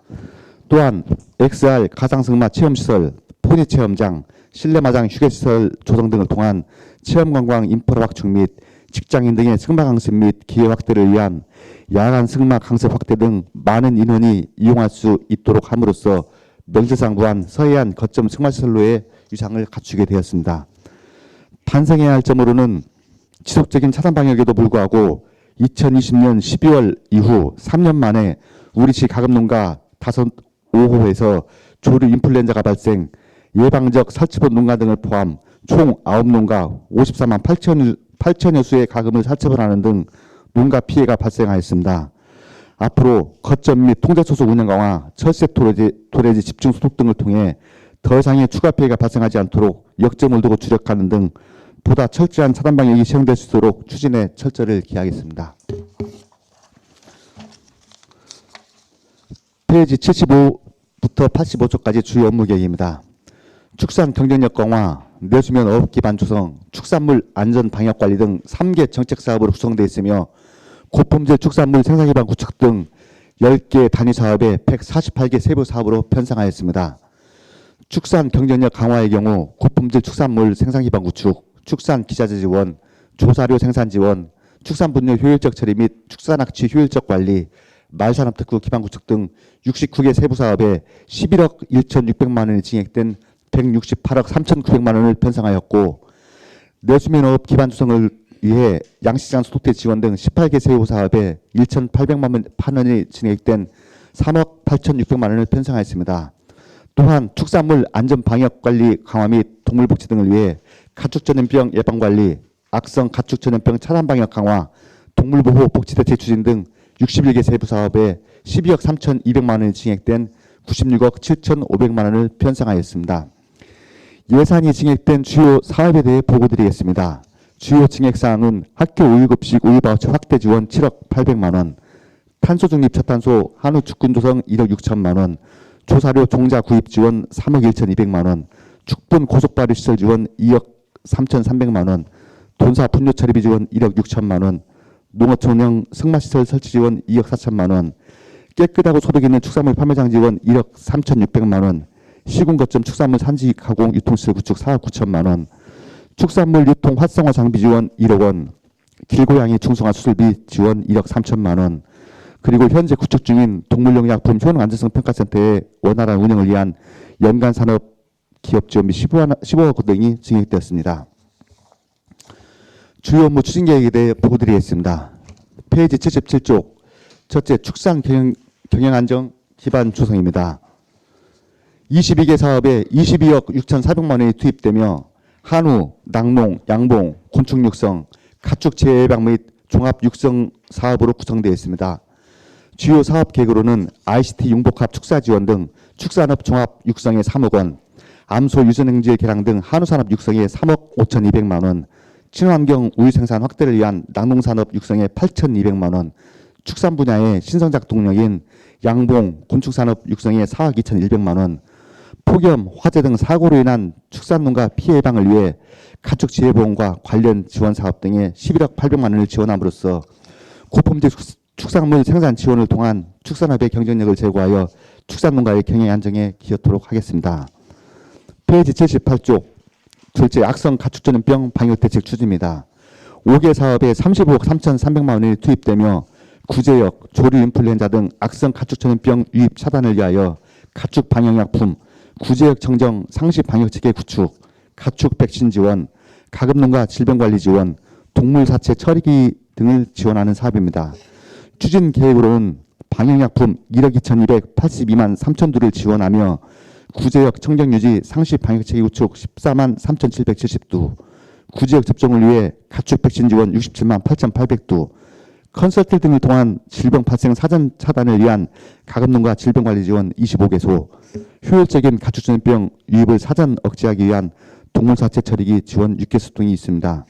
또한 XR 가상승마 체험시설, 포니체험장, 실내마장 휴게시설 조성 등을 통한 체험관광 인프라 확충 및 직장인 등의 승마 강습 및 기회 확대를 위한 야간 승마 강습 확대 등 많은 인원이 이용할 수 있도록 함으로써 명세상 무한 서해안 거점 승마시설로의 위상을 갖추게 되었습니다. 반성해야 할 점으로는 지속적인 차단 방역에도 불구하고 2020년 12월 이후 3년 만에 우리시 가금농가 5호에서 조류 인플루엔자가 발생, 예방적 살처분 농가 등을 포함 총 9농가 54만 8천여 수의 가금을 살처분하는 등 농가 피해가 발생하였습니다. 앞으로 거점 및 통제소속 운영 강화, 철새 토래지 집중 소독 등을 통해 더 이상의 추가 피해가 발생하지 않도록 역점을 두고 주력하는 등 보다 철저한 차단 방역이 시행될 수 있도록 추진에 철저를 기하겠습니다. 페이지 75부터 85쪽까지 주요 업무 계획입니다. 축산 경쟁력 강화, 내수면 어업 기반 조성, 축산물 안전 방역 관리 등 3개 정책 사업으로 구성되어 있으며 고품질 축산물 생산 기반 구축 등 10개 단위 사업에 148개 세부 사업으로 편성하였습니다. 축산 경쟁력 강화의 경우 고품질 축산물 생산 기반 구축, 축산 기자재 지원, 조사료 생산 지원, 축산 분뇨 효율적 처리 및 축산학취 효율적 관리, 말산업 특구 기반 구축 등 69개 세부 사업에 11억 1,600만 원이 증액된 168억 3,900만 원을 편성하였고 내수면 어업 기반 조성을 위해 양식장 소독대 지원 등 18개 세부 사업에 1,800만 원이 증액된 3억 8,600만 원을 편성하였습니다. 또한 축산물 안전 방역 관리 강화 및 동물복지 등을 위해 가축 전염병 예방 관리, 악성 가축 전염병 차단 방역 강화, 동물보호 복지 대책 추진 등 61개 세부 사업에 12억 3,200만 원이 증액된 96억 7,500만 원을 편성하였습니다. 예산이 증액된 주요 사업에 대해 보고드리겠습니다. 주요 증액사항은 학교 우유급식 우유바우처 확대 지원 7억 800만 원, 탄소중립 저탄소 한우 축군 조성 1억 6천만 원, 조사료 종자 구입 지원 3억 1,200만 원, 축분 고속발효 시설 지원 2억 3,300만 원, 돈사 분뇨 처리비 지원 1억 6천만 원, 농어촌형 승마시설 설치 지원 2억 4천만 원, 깨끗하고 소득 있는 축산물 판매장 지원 1억 3,600만 원, 시군거점 축산물 산지 가공 유통시설 구축 4억 9천만 원, 축산물 유통 활성화 장비 지원 1억 원, 길고양이 중성화 수술비 지원 1억 3천만 원, 그리고 현재 구축 중인 동물용약품 효능 안전성 평가센터의 원활한 운영을 위한 연간 산업 기업 지원비 15억 등이 증액되었습니다. 주요 업무 추진 계획에 대해 보고드리겠습니다. 페이지 77쪽 첫째 축산 경영 안정 기반 조성입니다. 22개 사업에 22억 6,400만 원이 투입되며 한우, 낙농, 양봉, 곤충 육성, 가축 재해방 및 종합 육성 사업으로 구성되어 있습니다. 주요 사업 계획으로는 ICT 융복합 축사 지원 등 축산업 종합 육성에 3억 원, 암소 유전행질 개량 등 한우산업 육성에 3억 5,200만 원, 친환경 우유 생산 확대를 위한 낙농산업 육성에 8,200만 원, 축산 분야의 신성장 동력인 양봉 곤충산업 육성에 4억 2,100만 원, 폭염, 화재 등 사고로 인한 축산농가 피해 예방을 위해 가축 재해보험과 관련 지원 사업 등에 11억 800만 원을 지원함으로써 고품질 축산물 생산 지원을 통한 축산업의 경쟁력을 제고하여 축산농가의 경영 안정에 기여토록 하겠습니다. 페이지 78쪽 둘째 악성 가축전염병 방역대책 추진입니다. 5개 사업에 35억 3,300만 원이 투입되며 구제역, 조류 인플루엔자 등 악성 가축전염병 유입 차단을 위하여 가축 방역약품, 구제역 청정 상시 방역체계 구축, 가축 백신 지원, 가금농가 질병관리 지원, 동물 사체 처리기 등을 지원하는 사업입니다. 추진 계획으로는 방역약품 1억 2,282만 3천 두를 지원하며 구제역 청정유지 상시 방역체계 구축 14만 3,770두, 구제역 접종을 위해 가축 백신 지원 67만 8,800두, 컨설팅 등을 통한 질병 발생 사전 차단을 위한 가금농가 질병관리 지원 25개소, 효율적인 가축전염병 유입을 사전 억제하기 위한 동물사체 처리기 지원 6개소 등이 있습니다.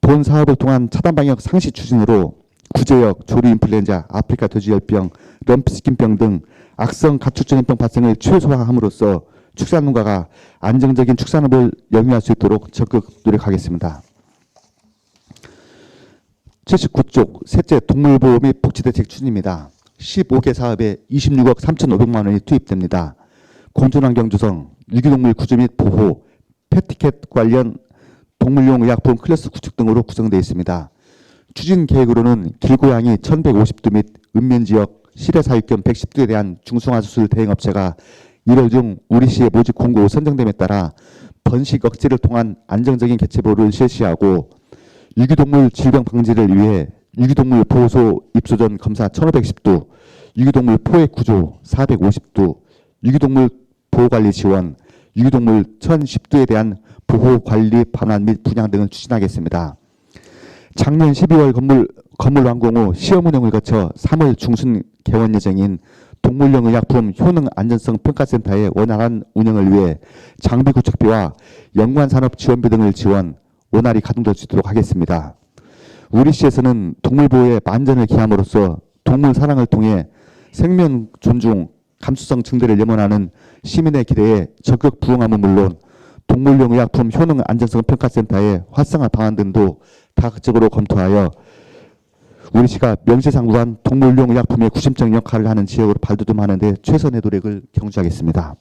본 사업을 통한 차단 방역 상시 추진으로 구제역, 조류 인플루엔자, 아프리카 돼지열병, 럼피스킨병 등 악성 가축전염병 발생을 최소화함으로써 축산농가가 안정적인 축산업을 영위할 수 있도록 적극 노력하겠습니다. 79쪽 셋째 동물보호 및 복지대책 추진입니다. 15개 사업에 26억 3,500만 원이 투입됩니다. 공존환경 조성, 유기동물 구조 및 보호, 패티켓 관련 동물용 의약품 클래스 구축 등으로 구성되어 있습니다. 추진 계획으로는 길고양이 1,150두 및 읍면지역 실외사육견 110두에 대한 중성화수술 대행업체가 1월 중 우리시의 모집 공고 선정됨에 따라 번식 억제를 통한 안정적인 개체보호를 실시하고 유기동물 질병 방지를 위해 유기동물 보호소 입소 전 검사 1,510두, 유기동물 포획 구조 450두, 유기동물 보호관리 지원, 유기동물 1,010두에 대한 보호관리 반환 및 분양 등을 추진하겠습니다. 작년 12월 건물 완공 후 시험 운영을 거쳐 3월 중순 개원 예정인 동물용 의약품 효능 안전성 평가센터의 원활한 운영을 위해 장비 구축비와 연관산업 지원비 등을 지원, 원활히 가동될 수 있도록 하겠습니다. 우리시에서는 동물보호에 만전을 기함으로써 동물 사랑을 통해 생명 존중, 감수성 증대를 염원하는 시민의 기대에 적극 부응함은 물론 동물용 의약품 효능 안전성 평가센터의 활성화 방안 등도 다각적으로 검토하여 우리시가 명시상부한 동물용 의약품의 구심적 역할을 하는 지역으로 발돋움하는 데 최선의 노력을 경주하겠습니다.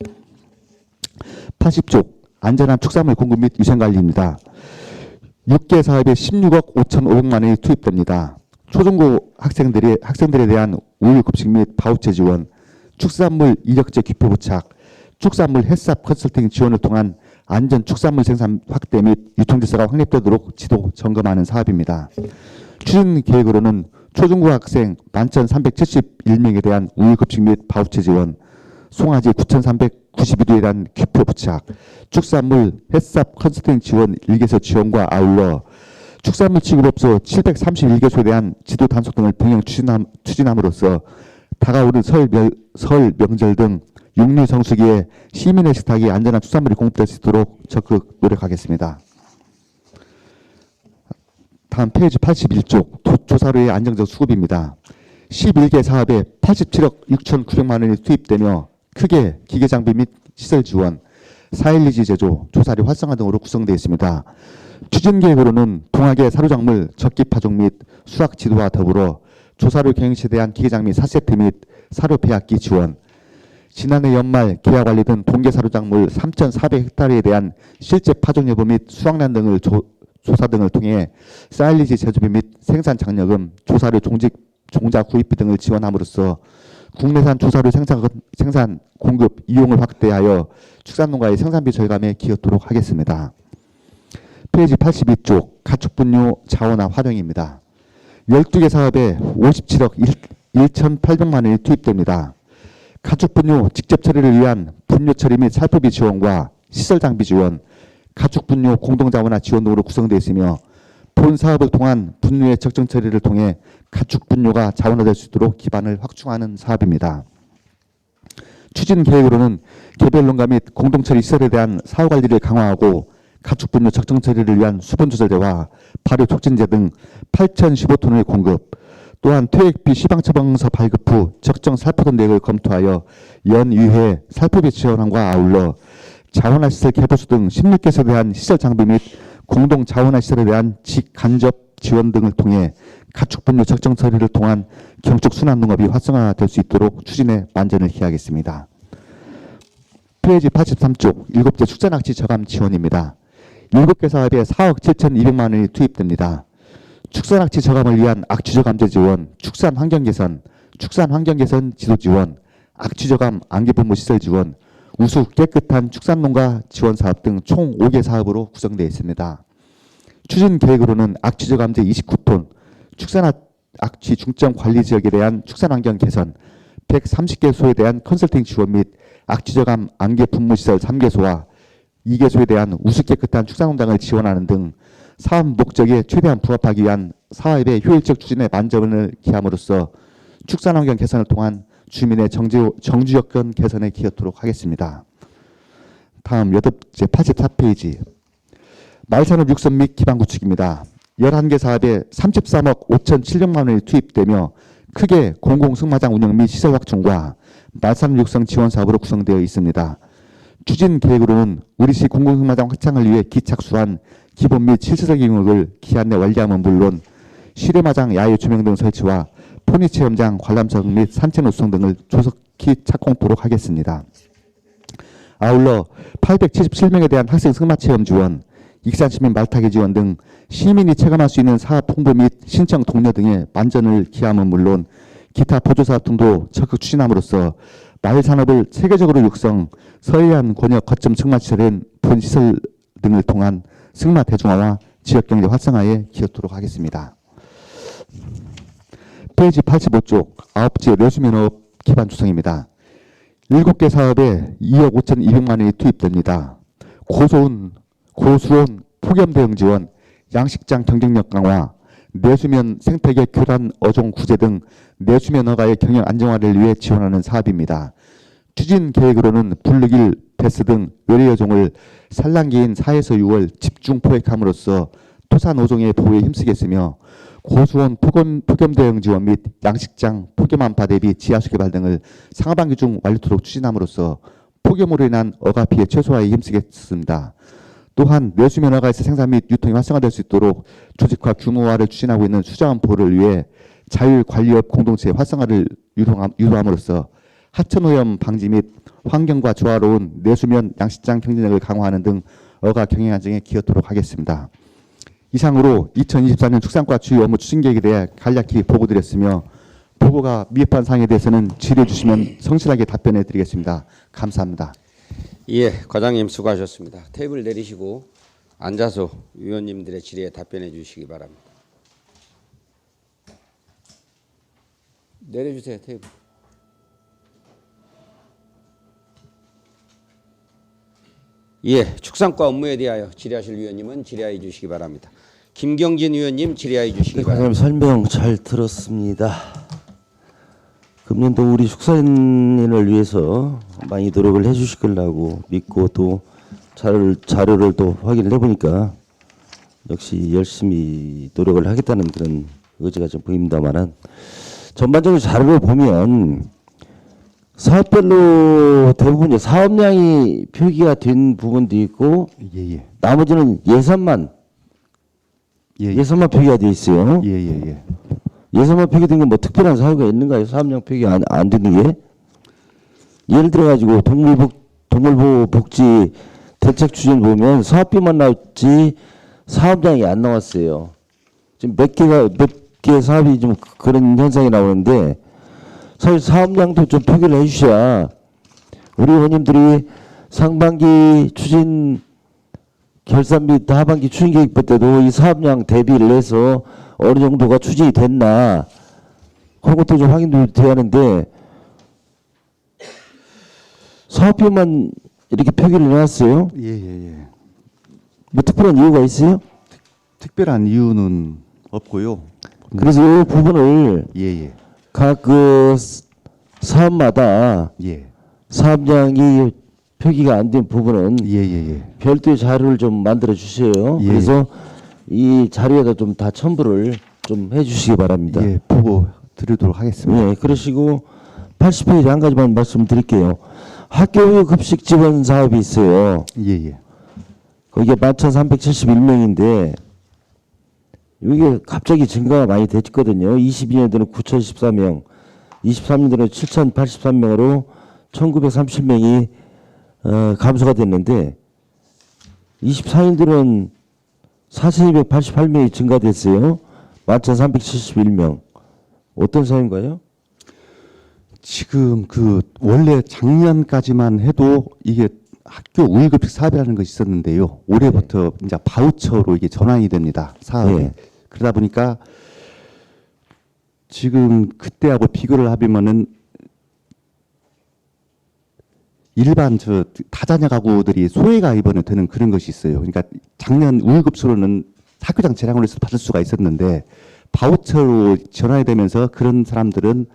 80쪽 안전한 축산물 공급 및 위생관리입니다. 6개 사업에 16억 5,500만 원이 투입됩니다. 초중고 학생들에 대한 우유 급식 및 바우처 지원, 축산물 이력제 기표 부착, 축산물 햇삽 컨설팅 지원을 통한 안전 축산물 생산 확대 및 유통질서가 확립되도록 지도 점검하는 사업입니다. 추진 계획으로는 초중고 학생 11,371명에 대한 우유 급식 및 바우처 지원, 송아지 9,392두에 대한 기표 부착, 축산물 햇삽 컨설팅 지원 1개소 지원과 아울러 축산물 취급업소 731개소에 대한 지도 단속 등을 병행 추진함으로써 다가오는 설 명절 등 육류 성수기에 시민의 식탁이 안전한 축산물이 공급될 수 있도록 적극 노력하겠습니다. 다음 페이지 81쪽 조사료의 안정적 수급입니다. 11개 사업에 87억 6,900만 원이 투입되며 크게 기계장비 및 시설 지원, 4.12지 제조, 조사료 활성화 등으로 구성되어 있습니다. 추진 계획으로는 동학의 사료작물 적기 파종 및 수확 지도와 더불어 조사료 경영치에 대한 기계장비 4세트 및 사료 배합기 지원, 지난해 연말 계약 관리된 동계 사료작물 3,400헥타르에 대한 실제 파종 여부 및 수확량 등을 조사 등을 통해 사일리지 제조비 및 생산 장려금, 조사료 종자 구입비 등을 지원함으로써 국내산 조사료 생산, 공급, 이용을 확대하여 축산농가의 생산비 절감에 기여토록 하겠습니다. 페이지 82쪽 가축분뇨 자원화 활용입니다. 12개 사업에 57억 1,800만 원이 투입됩니다. 가축분뇨 직접 처리를 위한 분뇨 처리 및 살포비 지원과 시설 장비 지원, 가축분뇨 공동자원화 지원 등으로 구성되어 있으며 본 사업을 통한 분류의 적정 처리를 통해 가축 분류가 자원화될 수 있도록 기반을 확충하는 사업입니다. 추진 계획으로는 개별 농가 및 공동처리 시설에 대한 사후 관리를 강화하고 가축 분류 적정 처리를 위한 수분 조절제와 발효 촉진제 등 8,015톤을 공급, 또한 퇴액비 시방처방서 발급 후 적정 살포도 내역을 검토하여 연위회 살포비 지원함과 아울러 자원화 시설 개보수 등 16개소에 대한 시설 장비 및 공동 자원화 시설에 대한 직간접 지원 등을 통해 가축 분류 적정 처리를 통한 경축 순환 농업이 활성화될 수 있도록 추진에 만전을 기하겠습니다. 페이지 83쪽 7개 축산악취 저감 지원입니다. 7개 사업에 4억 7,200만 원이 투입됩니다. 축산악취 저감을 위한 악취저감제 지원, 축산환경 개선, 축산환경 개선 지도 지원, 악취저감 안개분무 시설 지원, 우수 깨끗한 축산농가 지원 사업 등 총 5개 사업으로 구성되어 있습니다. 추진 계획으로는 악취저감제 29톤, 축산악취 중점 관리 지역에 대한 축산환경 개선, 130개소에 대한 컨설팅 지원 및 악취저감 안개분무시설 3개소와 2개소에 대한 우수 깨끗한 축산농장을 지원하는 등 사업 목적에 최대한 부합하기 위한 사업의 효율적 추진에 만전을 기함으로써 축산환경 개선을 통한 주민의 정주 여건 개선에 기여토록 하겠습니다. 다음 8째 84페이지 말산업 육성 및 기반 구축입니다. 11개 사업에 33억 5,700만 원이 투입되며 크게 공공승마장 운영 및 시설 확충과 말산업 육성 지원 사업으로 구성되어 있습니다. 추진 계획으로는 우리시 공공승마장 확장을 위해 기착수한 기본 및 실질적 영역을 기한 내 완료하면 물론 실외마장 야외 조명 등 설치와 포니체험장, 관람석 및 산책 노수성 등을 조속히 착공토록 하겠습니다. 아울러 877명에 대한 학생 승마체험 지원, 익산시민 말타기 지원 등 시민이 체감할 수 있는 사업 홍보 및 신청 독려 등에 만전을 기함은 물론 기타 보조사업 등도 적극 추진함으로써 마을산업을 체계적으로 육성, 서해안 권역 거점 승마시설인 본시설 등을 통한 승마 대중화와 지역경제 활성화에 기여토록 하겠습니다. 페이지 85쪽 9째 뇌수면허업 기반 조성입니다. 7개 사업에 2억 5,200만 원이 투입됩니다. 고수원 폭염 대응 지원, 양식장 경쟁력 강화, 뇌수면 생태계 교란 어종 구제 등 뇌수면허가의 경영 안정화를 위해 지원하는 사업입니다. 추진 계획으로는 블루길, 베스 등 외래어종을 산란기인 4에서 6월 집중 포획함으로써 토산 어종의 보호에 힘쓰겠으며 고수원 폭염 대응 지원 및 양식장 폭염 한파 대비 지하수 개발 등을 상하반기 중 완료토록 추진함으로써 폭염으로 인한 어가 피해 최소화에 힘쓰겠습니다. 또한 뇌수면허가에서 생산 및 유통이 활성화될 수 있도록 조직화 규모화를 추진하고 있는 수자원 보호를 위해 자율관리업 공동체 활성화를 유도함으로써 하천오염 방지 및 환경과 조화로운 뇌수면 양식장 경쟁력을 강화하는 등 어가 경영 안정에 기여토록 하겠습니다. 이상으로 2024년 축산과 주요 업무 추진 계획에 대해 간략히 보고드렸으며 보고가 미흡한 사항에 대해서는 질의해 주시면 성실하게 답변해 드리겠습니다. 감사합니다. 예, 과장님 수고하셨습니다. 테이블 내리시고 앉아서 위원님들의 질의에 답변해 주시기 바랍니다. 내려주세요, 테이블. 예, 축산과 업무에 대하여 질의하실 위원님은 질의해 주시기 바랍니다. 김경진 위원님 질의해 주시기 바랍니다. 과장님 설명 잘 들었습니다. 금년도 우리 축산인을 위해서 많이 노력을 해주실 거라고 믿고 또 자료를 또 확인을 해보니까 역시 열심히 노력을 하겠다는 그런 의지가 좀 보입니다만은 전반적으로 자료를 보면 사업별로 대부분 사업량이 표기가 된 부분도 있고 나머지는 예산만 표기가 돼 있어요. 예산만 표기된 건 뭐 특별한 사유가 있는가요? 사업량 표기 안 되는 게? 예를 들어 가지고 동물보호 복지 대책 추진 보면 사업비만 나왔지 사업량이 안 나왔어요. 지금 몇 개 사업이 좀 그런 현상이 나오는데 사실 사업량도 좀 표기를 해주셔야 우리 의원님들이 상반기 추진 결산 및 하반기 추진 계획 때도 이 사업량 대비를 해서 어느 정도가 추진이 됐나 그런 것도 좀 확인도 돼야 하는데 사업비만 이렇게 표기를 해놨어요. 뭐 특별한 이유가 있어요? 특별한 이유는 없고요. 그래서 이 부분을 예예 각 그 사업마다 예. 사업량이 표기가 안 된 부분은 예예예. 별도의 자료를 좀 만들어 주세요. 예. 그래서 이 자료에다 좀 다 첨부를 좀 해주시기 바랍니다. 예, 보고 드리도록 하겠습니다. 예, 그러시고 80페이지 한 가지만 말씀드릴게요. 학교 급식 지원 사업이 있어요. 예예. 거기에 11,371명인데 이게 갑자기 증가가 많이 됐거든요. 22년도는 9,014명, 23년도는 7,083명으로 1,937명이 감소가 됐는데 24년도는 4,288명이 증가됐어요. 11,371명. 어떤 사인가요? 지금 그 원래 작년까지만 해도 이게 학교 우유급식 사업이라는 것이 있었는데요. 올해부터 이제 바우처로 이게 전환이 됩니다. 사업이. 예. 그러다 보니까 지금 그때하고 비교를 하면은 일반 저 다자녀 가구들이 소외가 이번에 되는 그런 것이 있어요. 그러니까 작년 우유급수로는 학교장 재량으로 해서 받을 수가 있었는데 바우처로 전환이 되면서 그런 사람들은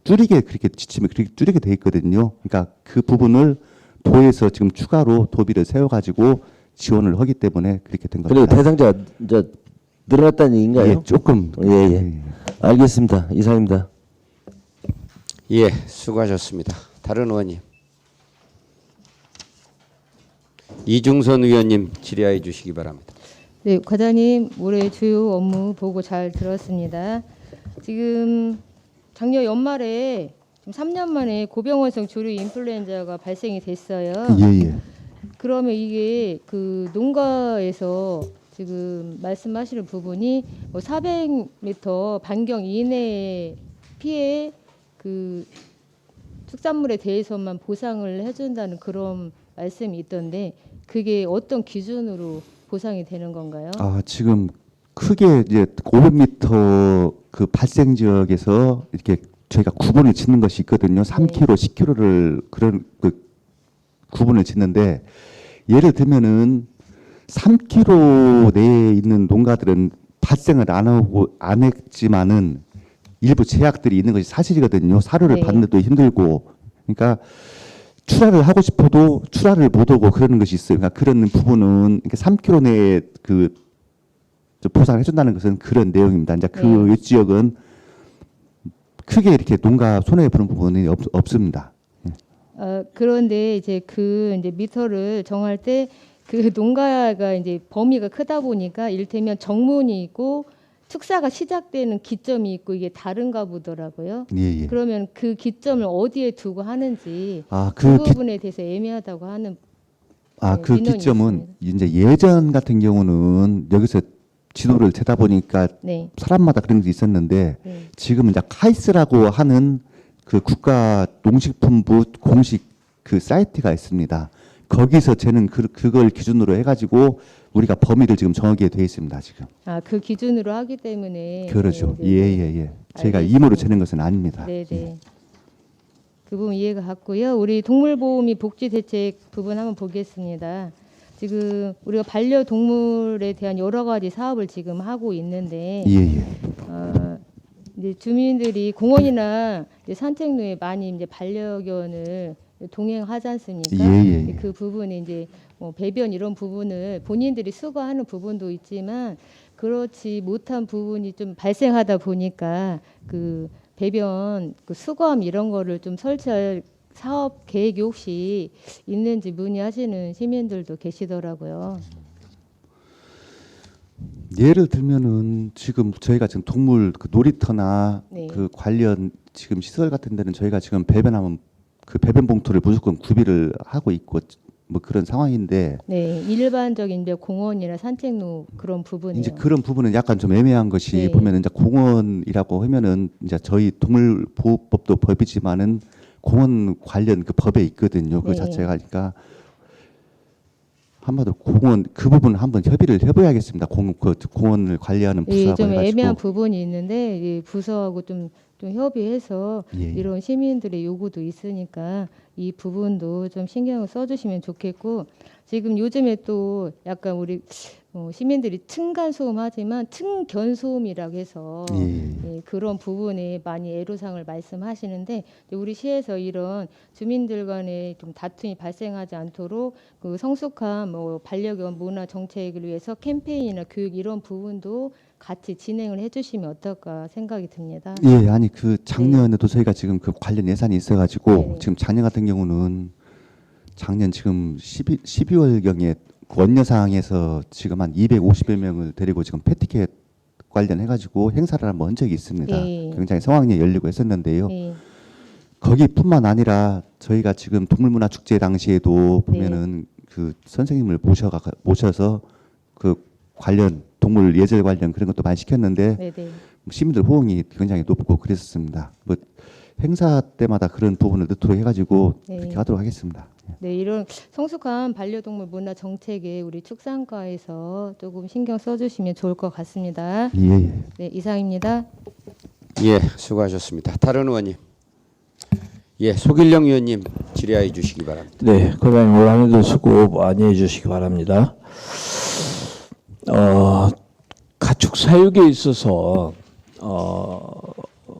줄이게 그렇게 지침이 그렇게 줄이게 돼 있거든요. 그러니까 그 부분을 도에서 지금 추가로 도비를 세워가지고 지원을 하기 때문에 그렇게 된 그리고 겁니다. 대상자가 이제 늘어났다는 얘기인가요? 예, 조금. 예. 알겠습니다. 이상입니다. 예, 수고하셨습니다. 다른 의원님. 이중선 의원님 질의하여 주시기 바랍니다. 네, 과장님 올해 주요 업무 보고 잘 들었습니다. 지금 작년 연말에 지금 3년 만에 고병원성 조류 인플루엔자가 발생이 됐어요. 예예. 그러면 이게 그 농가에서 지금 말씀하시는 부분이 뭐 400m 반경 이내에 피해 그 축산물에 대해서만 보상을 해준다는 그런 말씀이 있던데 그게 어떤 기준으로 보상이 되는 건가요? 아 지금 크게 이제 500m 그 발생 지역에서 이렇게 저희가 구분을 짓는 것이 있거든요. 3km, 10km를 그런 그 구분을 짓는데 예를 들면은 3km 내에 있는 농가들은 발생을 안 했지만은 일부 제약들이 있는 것이 사실이거든요. 사료를 네. 받는데도 힘들고 그러니까 출하를 하고 싶어도 출하를 못 오고 그러는 것이 있어요. 그러니까 그런 부분은 3km 내에 그 보상을 해준다는 것은 그런 내용입니다. 이제 그 지역은 크게 이렇게 농가 손해 보는 부분이 없습니다. 그런데 이제 그 이제 미터를 정할 때 그 농가가 이제 범위가 크다 보니까 이를테면 정문이 있고 축사가 시작되는 기점이 있고 이게 다른가 보더라고요. 예. 그러면 그 기점을 어디에 두고 하는지 아, 그 그 부분에 대해서 애매하다고 하는 그 민원이 기점은 있습니다. 이제 예전 같은 경우는 여기서 지도를 재다 보니까 네. 사람마다 그런 게 있었는데 네. 지금은 이제 카이스라고 하는 그 국가 농식품부 공식 그 사이트가 있습니다. 거기서 재는 그걸 기준으로 해가지고 우리가 범위를 지금 정하게 돼 있습니다. 지금. 그 기준으로 하기 때문에 그렇죠. 네, 네. 예예예. 저희가 알겠습니다. 임의로 재는 것은 아닙니다. 네네. 그 부분 이해가 갔고요. 우리 동물보호 및 복지 대책 부분 한번 보겠습니다. 지금 우리가 반려동물에 대한 여러 가지 사업을 지금 하고 있는데 예예. 이제 주민들이 공원이나 이제 산책로에 많이 이제 반려견을 동행하지 않습니까? 예. 그 부분에 이제 뭐 배변 이런 부분을 본인들이 수거하는 부분도 있지만 그렇지 못한 부분이 좀 발생하다 보니까 그 배변 그 수거함 이런 거를 좀 설치할 사업 계획이 혹시 있는지 문의하시는 시민들도 계시더라고요. 예를 들면은 지금 저희가 지금 동물 그 놀이터나 네. 그 관련 지금 시설 같은 데는 저희가 지금 배변하면 그 배변 봉투를 무조건 구비를 하고 있고 뭐 그런 상황인데 네, 일반적인 이제 공원이나 산책로 그런 부분이요. 이제 그런 부분은 약간 좀 애매한 것이 네. 보면은 이제 공원이라고 하면은 이제 저희 동물보호법도 법이지만은 공원 관련 그 법에 있거든요. 그 네. 자체가 그러니까 한마디로 공원 그 부분 한번 협의를 해봐야겠습니다. 공원을 관리하는 예, 부서하고 좀 해가지고. 애매한 부분이 있는데 이 부서하고 좀 좀 협의해서 예. 이런 시민들의 요구도 있으니까 이 부분도 좀 신경을 써주시면 좋겠고 지금 요즘에 또 약간 우리 시민들이 층간소음하지만 층견소음이라고 해서 예, 그런 부분에 많이 애로사항을 말씀하시는데 우리 시에서 이런 주민들 간에 좀 다툼이 발생하지 않도록 그 성숙한 반려견 문화 정책을 위해서 캠페인이나 교육 이런 부분도 같이 진행을 해주시면 어떨까 생각이 듭니다. 예, 아니 그 작년에도 저희가 지금 그 관련 예산이 있어가지고 네. 지금 작년 같은 경우는 작년 지금 12월경에 원여상에서 지금 한 250여 명을 데리고 지금 패티켓 관련해가지고 행사를 한번 한 적이 있습니다. 네. 굉장히 성황리에 열리고 했었는데요. 네. 거기뿐만 아니라 저희가 지금 동물문화 축제 당시에도 보면은 그 선생님을 모셔서 그 관련 동물 예절 관련 그런 것도 많이 시켰는데 네네. 시민들 호응이 굉장히 높고 그랬었습니다. 뭐 행사 때마다 그런 부분을 넣도록 해가지고 네. 그렇게 하도록 하겠습니다. 네, 이런 성숙한 반려동물 문화 정책에 우리 축산과에서 조금 신경 써주시면 좋을 것 같습니다. 예, 예. 네, 이상입니다. 예, 수고하셨습니다. 다른 의원님. 예, 소길령 의원님 질의하여 주시기 바랍니다. 네, 과장님 올 한해도 수고 많이 해주시기 바랍니다. 가축 사육에 있어서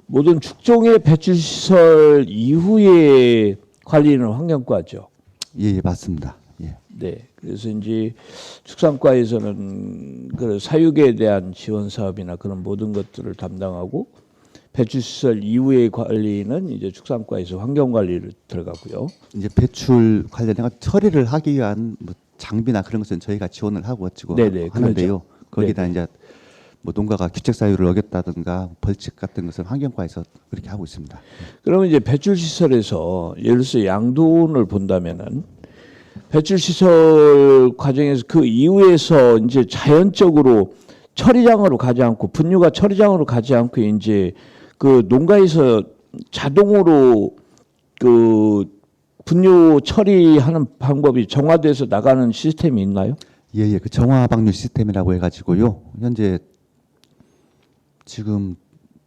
모든 축종의 배출 시설 이후에 관리는 환경과죠. 예, 예, 맞습니다. 예. 네, 그래서 이제 축산과에서는 그 사육에 대한 지원 사업이나 그런 모든 것들을 담당하고 배출 시설 이후의 관리는 이제 축산과에서 환경 관리를 들어가고요. 이제 배출 관련해서 처리를 하기 위한 뭐 장비나 그런 것은 저희가 지원을 하고 지금 네네, 하는데요. 그렇죠. 거기다 이제 뭐 농가가 규칙 사유를 어겼다든가 벌칙 같은 것은 환경과에서 그렇게 하고 있습니다. 그러면 이제 배출 시설에서 예를 들어서 양돈을 본다면은 배출 시설 과정에서 그 이후에서 이제 자연적으로 처리장으로 가지 않고 분유가 처리장으로 가지 않고 이제 그 농가에서 자동으로 그 분유 처리하는 방법이 정화돼서 나가는 시스템이 있나요? 예, 예. 그 정화 방류 시스템이라고 해가지고요. 현재 지금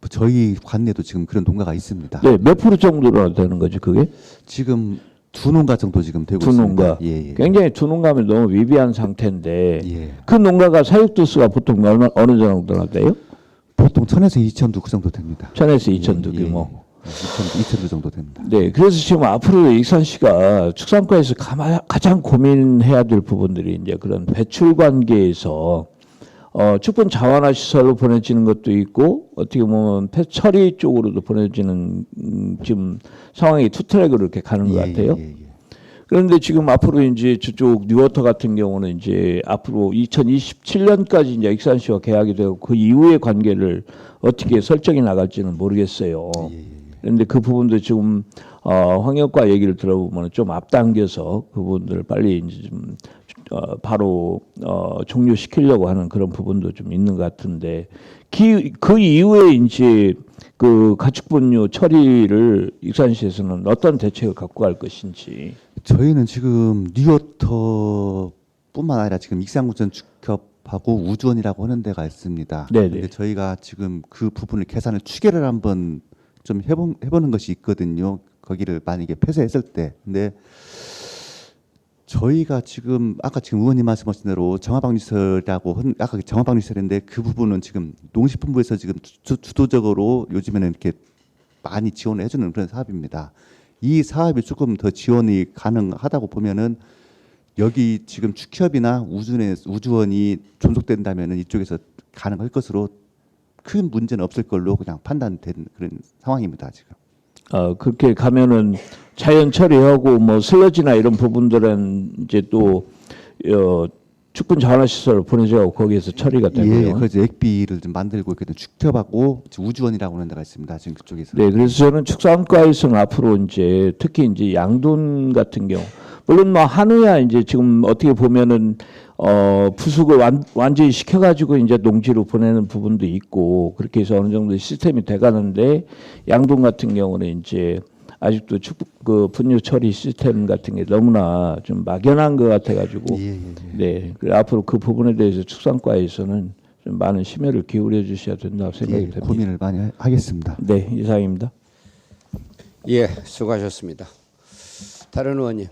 저희 관내도 지금 그런 농가가 있습니다. 네, 몇 프로 정도나 되는 거죠, 그게? 지금 두 농가 정도 지금 되고 두 있습니다. 농가. 예, 예. 굉장히 두 농가면 너무 미비한 상태인데 예. 그 농가가 사육 도수가 보통 어느 정도나 돼요? 보통 1000에서 2000두 그 정도 됩니다. 1000에서 2000두 예, 규모. 예. 2000두 정도 됩니다. 네, 그래서 지금 앞으로 익산시가 축산과에서 가장 고민해야 될 부분들이 이제 그런 배출 관계에서 축분 자원화 시설로 보내지는 것도 있고 어떻게 보면 폐처리 쪽으로도 보내지는 지금 상황이 투 트랙으로 이렇게 가는 것 같아요. 예, 예. 그런데 지금 앞으로 이제 저쪽 뉴워터 같은 경우는 이제 앞으로 2027년까지 이제 익산시와 계약이 되고 그 이후의 관계를 어떻게 설정해 나갈지는 모르겠어요. 그런데 그 부분도 지금 환경과 얘기를 들어보면 좀 앞당겨서 그 부분들을 빨리 이제 좀 바로 종료시키려고 하는 그런 부분도 좀 있는 것 같은데 그 이후에 이제 그 가축 분유 처리를 익산시에서는 어떤 대책을 갖고 갈 것인지. 저희는 지금 뉴워터뿐만 아니라 지금 익산군청 축협하고 우주원이라고 하는 데가 있습니다. 네네. 근데 저희가 지금 그 부분을 계산을 추계를 한번 좀 해보는 것이 있거든요. 거기를 만약에 폐쇄했을 때. 근데 저희가 지금 아까 지금 의원님 말씀하신 대로 정화방류시설이라고 아까 정화방류시설인데 그 부분은 지금 농식품부에서 지금 주도적으로 요즘에는 이렇게 많이 지원을 해주는 그런 사업입니다. 이 사업이 조금 더 지원이 가능하다고 보면은 여기 지금 축협이나 우주원이 존속된다면은 이쪽에서 가능할 것으로 큰 문제는 없을 걸로 그냥 판단된 그런 상황입니다 지금. 그렇게 가면은 자연 처리하고 뭐 슬러지나 이런 부분들은 이제 또 축분 자원화 시설을 보내줘고 거기에서 처리가 되고요. 예, 그래서 액비를 좀 만들고 있거든요. 축협하고 우주원이라고 하는 데가 있습니다. 지금 그쪽에서. 네, 그래서 저는 축산과에서는 앞으로 이제 특히 이제 양돈 같은 경우 물론 뭐 한우야 이제 지금 어떻게 보면은 부숙을 완전히 시켜가지고 이제 농지로 보내는 부분도 있고 그렇게 해서 어느 정도 시스템이 돼가는데 양돈 같은 경우는 이제 아직도 그 분유 처리 시스템 같은 게 너무나 좀 막연한 것 같아가지고 네, 그래 앞으로 그 부분에 대해서 축산과에서는 좀 많은 심혈을 기울여 주셔야 된다고 생각이 예, 됩니다. 고민을 많이 하겠습니다. 네, 이상입니다. 예, 수고하셨습니다. 다른 의원님,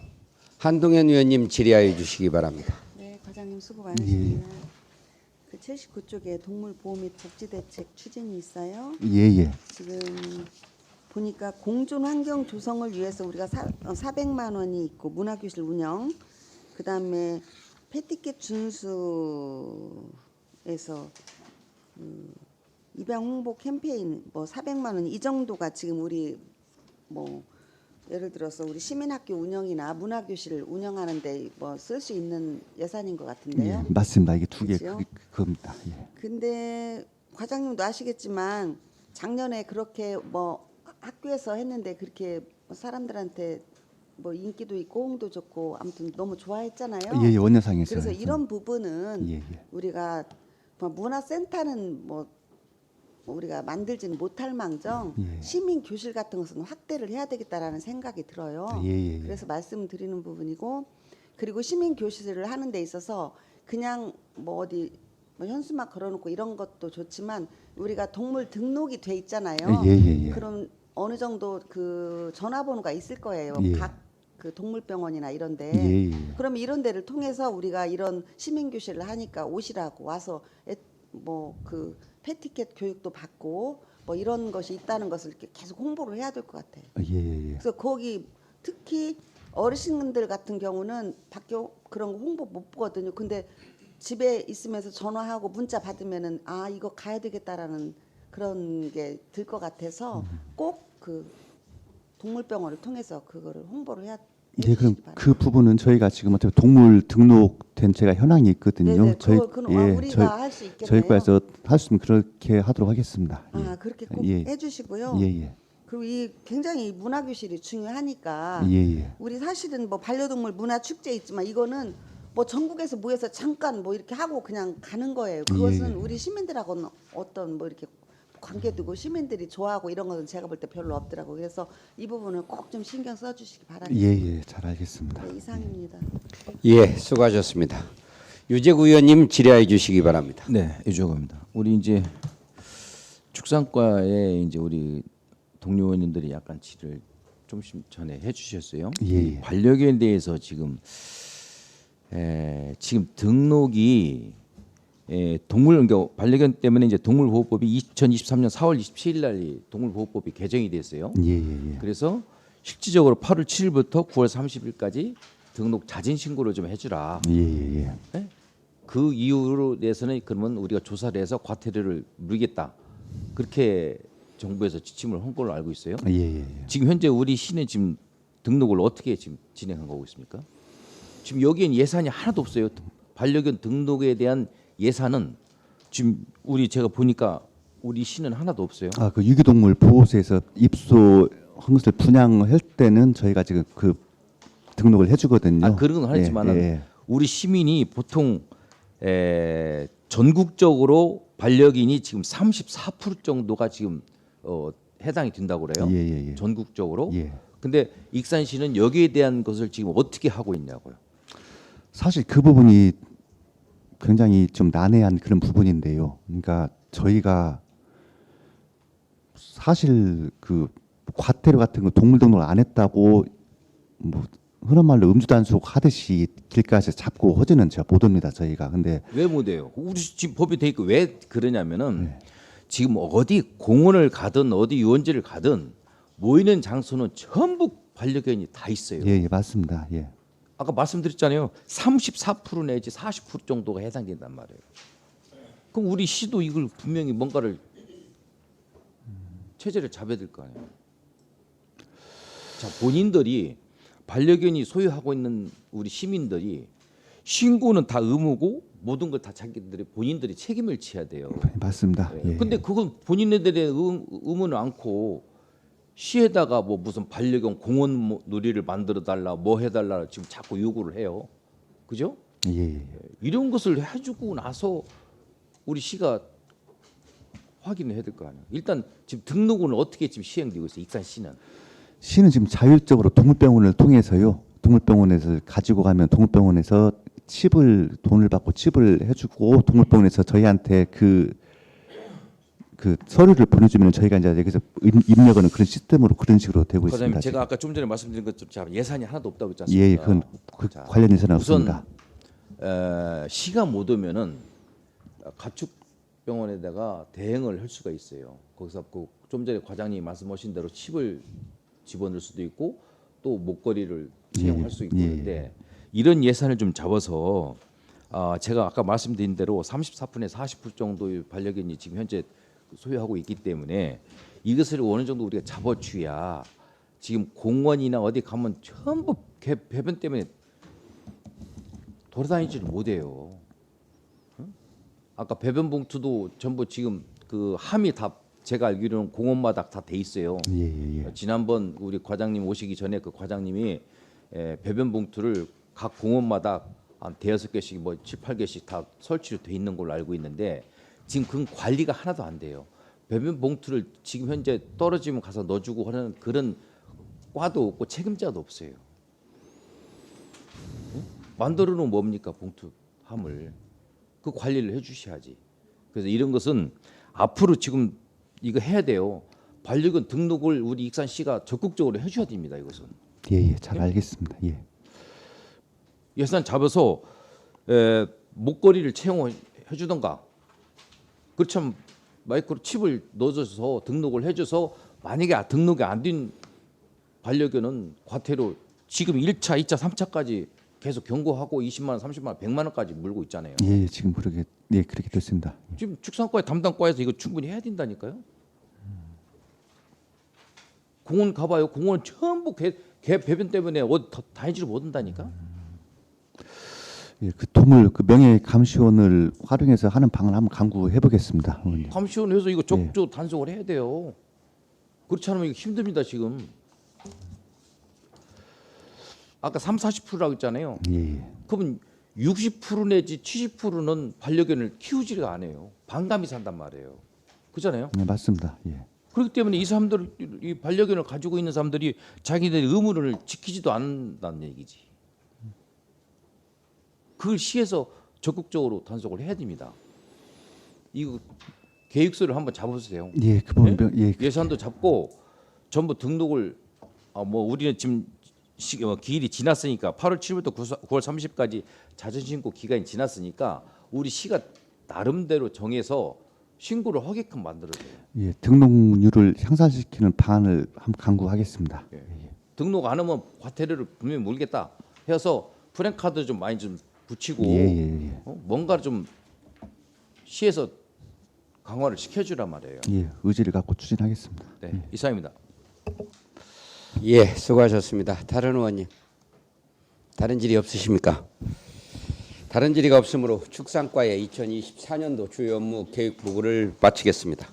한동현 의원님 질의하여 주시기 바랍니다. 네, 과장님 수고 많으십니다. 그 79쪽에 동물보호 및 복지대책 추진이 있어요. 예예. 지금 보니까 공존 환경 조성을 위해서 우리가 400만 원이 있고 문화교실 운영, 그 다음에 패티켓 준수에서 입양 홍보 캠페인 뭐 400만 원 이 정도가 지금 우리 뭐 예를 들어서 우리 시민학교 운영이나 문화교실을 운영하는데 뭐 쓸 수 있는 예산인 것 같은데요. 예, 맞습니다. 이게 두 개 그렇죠? 그겁니다. 예. 근데 과장님도 아시겠지만 작년에 그렇게 뭐 학교에서 했는데 그렇게 사람들한테 뭐 인기도 있고 호응도 좋고 아무튼 너무 좋아했잖아요. 예, 원예상에서. 그래서 이런 부분은 예. 우리가 뭐 문화센터는 뭐 우리가 만들지는 못할 망정 예. 시민 교실 같은 것은 확대를 해야 되겠다라는 생각이 들어요. 예. 그래서 말씀드리는 부분이고, 그리고 시민 교실을 하는 데 있어서 그냥 뭐 어디 뭐 현수막 걸어놓고 이런 것도 좋지만 우리가 동물 등록이 돼 있잖아요. 예. 그럼 어느 정도 그 전화번호가 있을 거예요. 예. 각 그 동물병원이나 이런데. 예. 그럼 이런 데를 통해서 우리가 이런 시민 교실을 하니까 오시라고 와서 뭐 그 패티켓 교육도 받고 뭐 이런 것이 있다는 것을 이렇게 계속 홍보를 해야 될 것 같아요. 예. 그래서 거기 특히 어르신들 같은 경우는 밖에 그런 거 홍보 못 보거든요. 근데 집에 있으면서 전화하고 문자 받으면은 아 이거 가야 되겠다라는 그런 게 들 것 같아서 꼭 그 동물병원을 통해서 그거를 홍보를 해야. 예, 그럼 그 부분은 저희가 지금 어떻게 동물 등록된 제가 현황이 있거든요. 네네, 저희 우리가 할 수 있겠네요. 저희 과에서 할 수 있으면 그렇게 하도록 하겠습니다. 아 그렇게 꼭 예. 해주시고요. 예. 그리고 이 굉장히 문화교실이 중요하니까 예. 우리 사실은 뭐 반려동물 문화 축제 있지만 이거는 뭐 전국에서 모여서 잠깐 뭐 이렇게 하고 그냥 가는 거예요. 그것은 예. 우리 시민들하고는 어떤 뭐 이렇게 관계 두고 시민들이 좋아하고 이런 것은 제가 볼 때 별로 없더라고요. 그래서 이 부분을 꼭 좀 신경 써주시기 바랍니다. 예, 잘 알겠습니다. 네, 이상입니다. 예, 수고하셨습니다. 유재구 의원님 질의하여 주시기 바랍니다. 네, 유주호입니다. 우리 이제 축산과에 이제 우리 동료 의원님들이 약간 질의를 좀 전에 해주셨어요. 예. 반려견에 대해서 지금 지금 등록이 동물 그러니까 반려견 때문에 이제 동물보호법이 2023년 4월 27일 날 동물보호법이 개정이 됐어요. 예. 그래서 실질적으로 8월 7일부터 9월 30일까지 등록 자진 신고를 좀 해주라. 예. 네? 그 이유로 대해서는 그러면 우리가 조사를 해서 과태료를 물겠다. 그렇게 정부에서 지침을 한 걸로 알고 있어요. 예. 지금 현재 우리 시는 지금 등록을 어떻게 지금 진행하고 있습니까? 지금 여기엔 예산이 하나도 없어요. 반려견 등록에 대한 예산은 지금 우리 제가 보니까 우리 시는 하나도 없어요. 아, 그 유기동물 보호소에서 입소한 것을 분양할 때는 저희가 지금 그 등록을 해주거든요. 아, 그런 건 하지만은 우리 시민이 보통 전국적으로 반려견이 지금 34% 정도가 지금 해당이 된다고 그래요. 예. 전국적으로. 예. 근데 익산시는 여기에 대한 것을 지금 어떻게 하고 있냐고요. 사실 그 부분이 굉장히 좀 난해한 그런 부분인데요. 그러니까 저희가 사실 그 과태료 같은 거 동물 등록을 안 했다고 뭐 흔한 말로 음주단속 하듯이 길가에서 잡고 허지는 제가 못 옵니다. 저희가. 근데 왜 못해요? 우리 지금 법이 돼 있고 왜 그러냐면은 지금 어디 공원을 가든 어디 유원지를 가든 모이는 장소는 전부 반려견이 다 있어요. 예, 맞습니다. 예. 아까 말씀드렸잖아요. 34% 내지 40% 정도가 해당된단 말이에요. 그럼 우리 시도 이걸 분명히 뭔가를 체제를 잡아야 될 거 아니에요. 자, 본인들이 반려견이 소유하고 있는 우리 시민들이 신고는 다 의무고 모든 걸 다 자기들이 본인들이 책임을 져야 돼요. 맞습니다. 예. 근데 그건 본인들의 의무는 않고 시에다가 뭐 무슨 반려견 공원 놀이를 만들어 달라 뭐 해달라 지금 자꾸 요구를 해요. 그죠? 예. 이런 것을 해주고 나서 우리 시가 확인을 해야 될 거 아니에요. 일단 지금 등록은 어떻게 지금 시행되고 있어요? 익산시는. 시는 지금 자율적으로 동물병원을 통해서요. 동물병원에서 가지고 가면 동물병원에서 돈을 받고 칩을 해주고 동물병원에서 저희한테 그 서류를 보내주면 저희가 이제 여기서 입력하는 그런 시스템으로 그런 식으로 되고 과장님, 있습니다. 제가 아까 좀 전에 말씀드린 것처럼 예산이 하나도 없다고 했지 않습니까? 예, 그건 자, 관련 예산은 우선 없습니다. 시가 못 오면은 가축병원에다가 대행을 할 수가 있어요. 거기서 좀 전에 과장님이 말씀하신 대로 칩을 집어넣을 수도 있고 또 목걸이를 채용할 수 있고 그런데 이런 예산을 좀 잡아서 제가 아까 말씀드린 대로 34분에서 40% 정도의 반려견이 지금 현재 소유하고 있기 때문에 이것을 어느 정도 우리가 잡아줘야 지금 공원이나 어디 가면 전부 배변 때문에 돌아다니지를 못해요. 응? 아까 배변 봉투도 전부 지금 그 함이 다 제가 알기로는 공원마다 다 돼 있어요. 지난번 우리 과장님 오시기 전에 그 과장님이 배변 봉투를 각 공원마다 한 대여섯 개씩 뭐 7, 8개씩 다 설치로 돼 있는 걸로 알고 있는데 지금 그 관리가 하나도 안 돼요. 배변 봉투를 지금 현재 떨어지면 가서 넣어주고 하는 그런 과도 없고 책임자도 없어요. 응? 만들어 놓은 뭡니까 봉투 함을 그 관리를 해주셔야지. 그래서 이런 것은 앞으로 지금 이거 해야 돼요. 반려견 등록을 우리 익산시가 적극적으로 해줘야 됩니다. 이것은. 잘 알겠습니다. 예산 잡아서 목걸이를 채용해 주던가. 그렇지만 마이크로칩을 넣어줘서 등록을 해줘서 만약에 등록이 안 된 반려견은 과태료 지금 1차, 2차, 3차까지 계속 경고하고 20만 원, 30만 원, 100만 원까지 물고 있잖아요. 지금 그렇게 됐습니다. 지금 축산과의 담당과에서 이거 충분히 해야 된다니까요. 공원 가봐요. 공원 전부 개 배변 때문에 어디 다니지를 못한다니까. 그 동물 그 명예 감시원을 활용해서 하는 방안을 한번 강구해 보겠습니다. 감시원 해서 이거 적극적으로 단속을 해야 돼요. 그렇지 않으면 이거 힘듭니다 지금. 아까 30-40%라고 했잖아요. 그러면 60% 내지 70%는 반려견을 키우지를 않아요. 반감이 산단 말이에요. 그렇잖아요. 네, 맞습니다. 그렇기 때문에 이 사람들 이 반려견을 가지고 있는 사람들이 자기들의 의무를 지키지도 않는다는 얘기지. 그걸 시에서 적극적으로 단속을 해야 됩니다. 이거 계획서를 한번 잡으세요. 예산도 잡고 전부 등록을 뭐 우리는 지금 기일이 지났으니까 8월 7일부터 9월 30일까지 자전신고 기간이 지났으니까 우리 시가 나름대로 정해서 신고를 하게끔 만들어줘요. 등록률을 향상시키는 방안을 한번 강구하겠습니다. 등록 안 하면 과태료를 분명히 물겠다 해서 프랜카드 좀 많이 좀 붙이고 뭔가 좀 시에서 강화를 시켜주란 말이에요. 의지를 갖고 추진하겠습니다. 네, 이상입니다. 수고하셨습니다. 다른 의원님, 다른 질의 없으십니까? 다른 질의가 없으므로 축산과의 2024년도 주요 업무 계획 보고를 마치겠습니다.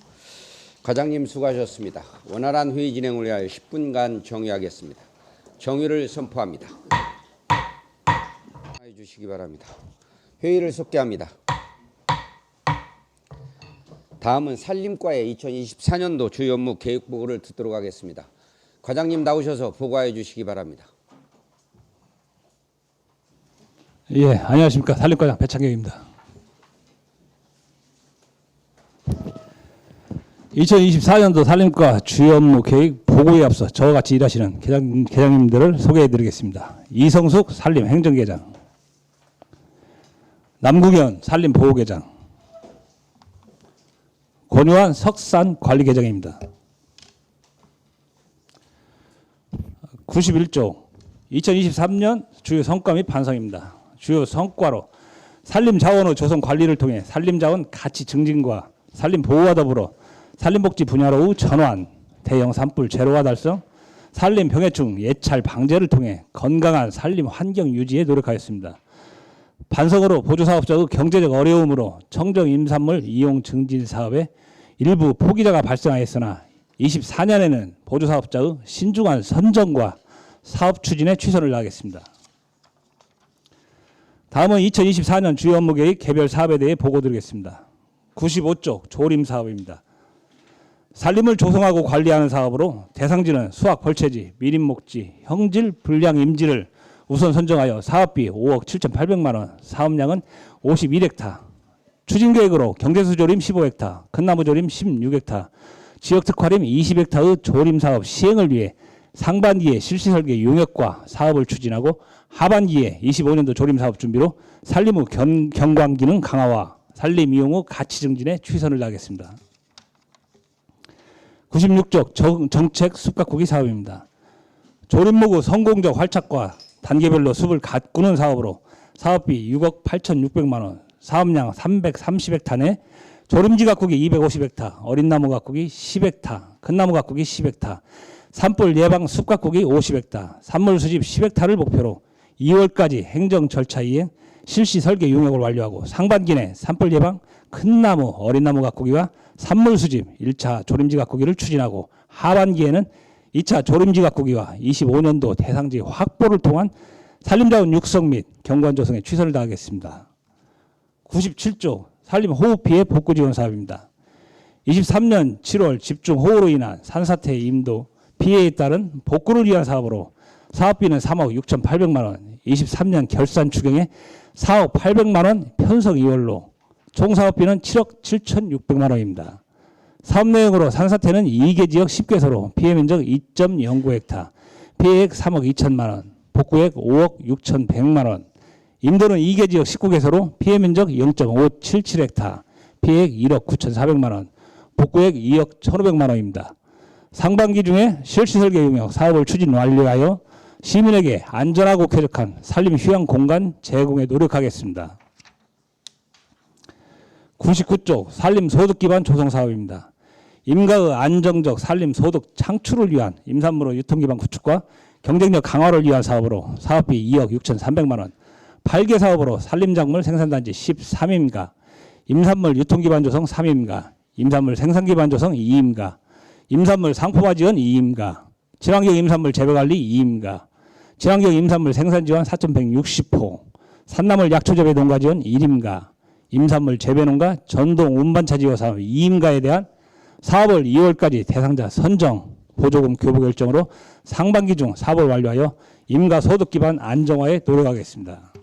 과장님 수고하셨습니다. 원활한 회의 진행을 위하여 10분간 정의하겠습니다. 정의를 선포합니다. 해 주시기 바랍니다. 회의를 속개합니다. 다음은 산림과의 2024년도 주요 업무 계획 보고를 듣도록 하겠습니다. 과장님 나오셔서 보고해 주시기 바랍니다. 안녕하십니까. 산림과장 배창경입니다. 2024년도 산림과 주요 업무 계획 보고에 앞서 저와 같이 일하시는 계장님들을 소개해 드리겠습니다. 이성숙 산림행정계장, 남국현 산림보호계장, 권유한 석산관리계장입니다. 91조 2023년 주요 성과 및 반성입니다. 주요 성과로 산림자원의 조성 관리를 통해 산림자원 가치 증진과 산림보호와 더불어 산림복지 분야로의 전환, 대형 산불 제로화 달성, 산림 병해충 예찰 방제를 통해 건강한 산림 환경 유지에 노력하였습니다. 반성으로 보조사업자의 경제적 어려움으로 청정 임산물 이용 증진 사업에 일부 포기자가 발생하였으나 24년에는 보조사업자의 신중한 선정과 사업 추진에 최선을 다하겠습니다. 다음은 2024년 주요 업무 계획 개별 사업에 대해 보고드리겠습니다. 95조 조림 사업입니다. 산림을 조성하고 관리하는 사업으로 대상지는 수확 벌채지, 미림 목지, 형질, 불량 임지를 우선 선정하여 사업비 5억 7,800만 원, 사업량은 51헥타, 추진계획으로 경제수조림 15헥타, 큰나무조림 16헥타, 지역특화림 20헥타의 조림사업 시행을 위해 상반기에 실시설계 용역과 사업을 추진하고 하반기에 25년도 조림사업 준비로 산림 후 경관기능 강화와 산림 이용 후 가치 증진에 최선을 다하겠습니다. 96쪽 정책 숲가꾸기 사업입니다. 조림목의 성공적 활착과 단계별로 숲을 가꾸는 사업으로 사업비 6억 8,600만 원, 사업량 330헥타 내 조림지 가꾸기 250헥타, 어린 나무 가꾸기 10헥타, 큰 나무 가꾸기 10헥타, 산불 예방 숲 가꾸기 50헥타, 산물 수집 10헥타를 목표로 2월까지 행정 절차 이행, 실시 설계 용역을 완료하고 상반기 내 산불 예방, 큰 나무, 어린 나무 가꾸기와 산물 수집 1차 조림지 가꾸기를 추진하고 하반기에는 2차 조림지 가꾸기와 25년도 대상지 확보를 통한 산림자원 육성 및 경관 조성에 최선을 다하겠습니다. 97조 산림호흡 피해 복구 지원 사업입니다. 23년 7월 집중호우로 인한 산사태 임도 피해에 따른 복구를 위한 사업으로 사업비는 3억 6,800만 원, 23년 결산 추경에 4억 800만 원 편성 2월로 총 사업비는 7억 7,600만 원입니다. 사업 내용으로 산사태는 2개 지역 10개소로 피해 면적 2.09헥타, 피해액 3억 2천만 원, 복구액 5억 6,100만 원, 임도는 2개 지역 19개소로 피해 면적 0.577헥타, 피해액 1억 9,400만 원, 복구액 2억 1,500만 원입니다. 상반기 중에 실시 설계 용역 사업을 추진 완료하여 시민에게 안전하고 쾌적한 산림 휴양 공간 제공에 노력하겠습니다. 99쪽 산림 소득 기반 조성 사업입니다. 임가의 안정적 산림 소득 창출을 위한 임산물의 유통 기반 구축과 경쟁력 강화를 위한 사업으로 사업비 2억 6,300만 원, 8개 사업으로 산림작물 생산단지 13임가, 임산물 유통 기반 조성 3임가, 임산물 생산 기반 조성 2임가, 임산물 상품화 지원 2임가, 친환경 임산물 재배관리 2임가, 친환경 임산물 생산 지원 4,160호, 산나물 약초 재배 농가 지원 1임가, 임산물 재배 농가 전동 운반차 지원 사업 2임가에 대한 사업을 2월까지 대상자 선정, 보조금 교부 결정으로 상반기 중 사업을 완료하여 임가 소득 기반 안정화에 노력하겠습니다.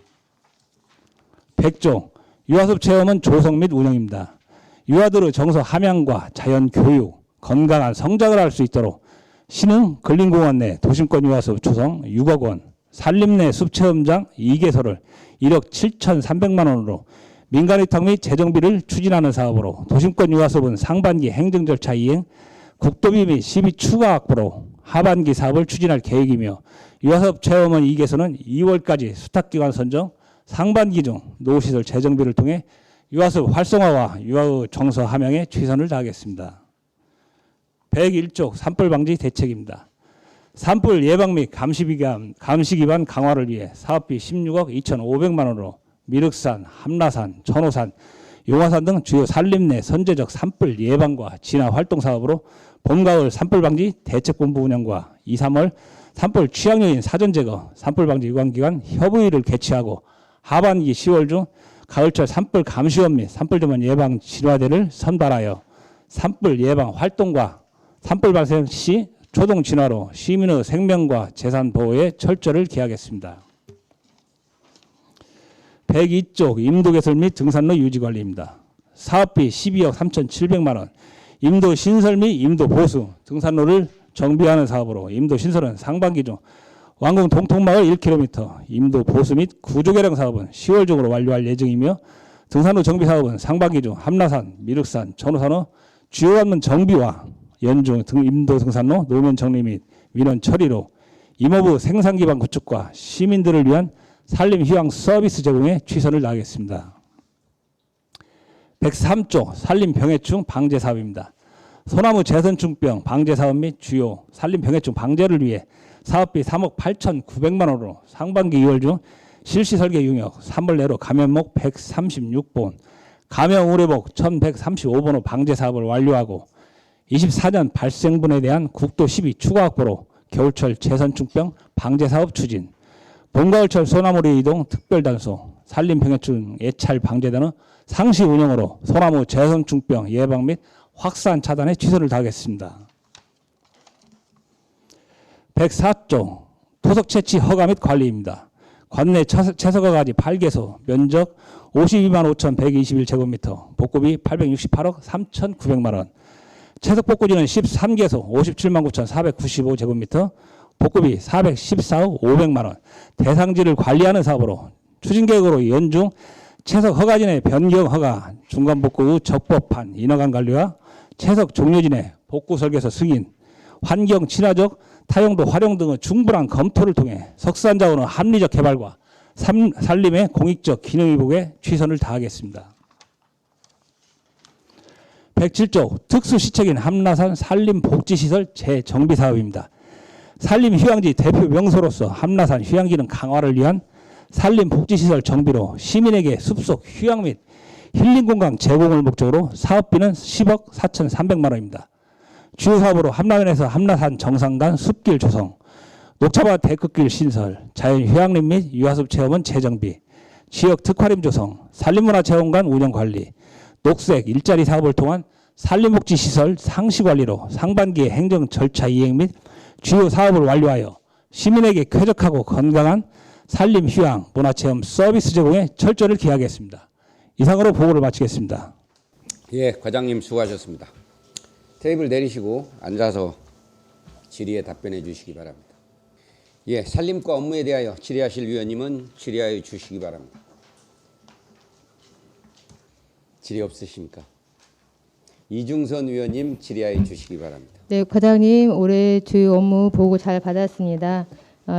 100조 유아숲 체험은 조성 및 운영입니다. 유아들의 정서 함양과 자연 교육, 건강한 성장을 할 수 있도록 신흥 근린공원 내 도심권 유아숲 조성 6억 원, 산림 내 숲체험장 2개소를 1억 7,300만 원으로 민간 위탁 및 재정비를 추진하는 사업으로 도심권 유아숲은 상반기 행정 절차 이행, 국도비 및 시비 추가 확보로 하반기 사업을 추진할 계획이며 유아숲 체험원 2개소는 2월까지 수탁기관 선정, 상반기 중 노후시설 재정비를 통해 유아숲 활성화와 유아의 정서 함양에 최선을 다하겠습니다. 101쪽 산불 방지 대책입니다. 산불 예방 및 감시 기반 강화를 위해 사업비 16억 2,500만 원으로 미륵산, 함라산, 천호산, 용화산 등 주요 산림 내 선제적 산불 예방과 진화 활동 사업으로 봄, 가을 산불 방지 대책본부 운영과 2, 3월 산불 취약 요인 사전 제거, 산불 방지 유관기관 협의회를 개최하고 하반기 10월 중 가을철 산불 감시원 및 산불 전문 예방 진화대를 선발하여 산불 예방 활동과 산불 발생 시 초동 진화로 시민의 생명과 재산 보호에 철저를 기하겠습니다. 102쪽 임도 개설 및 등산로 유지 관리입니다. 사업비 12억 3,700만 원, 임도 신설 및 임도 보수, 등산로를 정비하는 사업으로 임도 신설은 상반기 중 왕궁 동통마을 1km, 임도 보수 및 구조 개량 사업은 10월 중으로 완료할 예정이며 등산로 정비 사업은 상반기 중 함라산, 미륵산, 천호산호 주요 관문 정비와 연중 임도 등산로 노면 정리 및 민원 처리로 임업의 생산 기반 구축과 시민들을 위한 산림 휴양 서비스 제공에 최선을 다하겠습니다. 103조 산림 병해충 방제 사업입니다. 소나무 재선충병 방제 사업 및 주요 산림 병해충 방제를 위해 사업비 3억 8,900만 원으로 상반기 2월 중 실시 설계 용역 3월 내로 감염목 136본, 감염 우려목 1,135번호 방제 사업을 완료하고 24년 발생분에 대한 국도 12 추가 확보로 겨울철 재선충병 방제 사업 추진, 봄, 가을철 소나무리 이동 특별단소, 산림병해충 예찰 방제단의 상시 운영으로 소나무 재선충병 예방 및 확산 차단에 최선을 다하겠습니다. 104조 토속 채취 허가 및 관리입니다. 관내 채석허가지 8개소, 면적 52만 5,121제곱미터, 복구비 868억 3,900만 원. 채석복구지는 13개소, 57만 9,495제곱미터, 복구비 414억 500만 원. 대상지를 관리하는 사업으로 추진계획으로 연중 채석허가진의 변경허가, 중간복구 후 적법한 인허관 관리와 채석 종료진의 복구설계서 승인, 환경 친화적 타용도 활용 등의 충분한 검토를 통해 석산자원의 합리적 개발과 산림의 공익적 기능회복에 최선을 다하겠습니다. 107조 특수시책인 함라산 산림복지시설 재정비 사업입니다. 산림휴양지 대표 명소로서 함라산 휴양지는 강화를 위한 산림복지시설 정비로 시민에게 숲속 휴양 및 힐링공간 제공을 목적으로 사업비는 10억 4,300만 원입니다. 주요 사업으로 함라면에서 함라산 정상단 숲길 조성, 녹차밭 데크길 신설, 자연휴양림 및 유아숲 체험원 재정비, 지역 특화림 조성, 산림문화체험관 운영관리, 녹색 일자리 사업을 통한 산림복지시설 상시관리로 상반기에 행정 절차 이행 및 주요 사업을 완료하여 시민에게 쾌적하고 건강한 산림휴양 문화체험 서비스 제공에 철저를 기하겠습니다. 이상으로 보고를 마치겠습니다. 예, 과장님 수고하셨습니다. 테이블 내리시고 앉아서 질의에 답변해 주시기 바랍니다. 예, 산림과 업무에 대하여 질의하실 위원님은 질의하여 주시기 바랍니다. 질의 없으십니까? 이중선 위원님 질의하여 주시기 바랍니다. 네, 과장님 올해 주요 업무 보고 잘 받았습니다.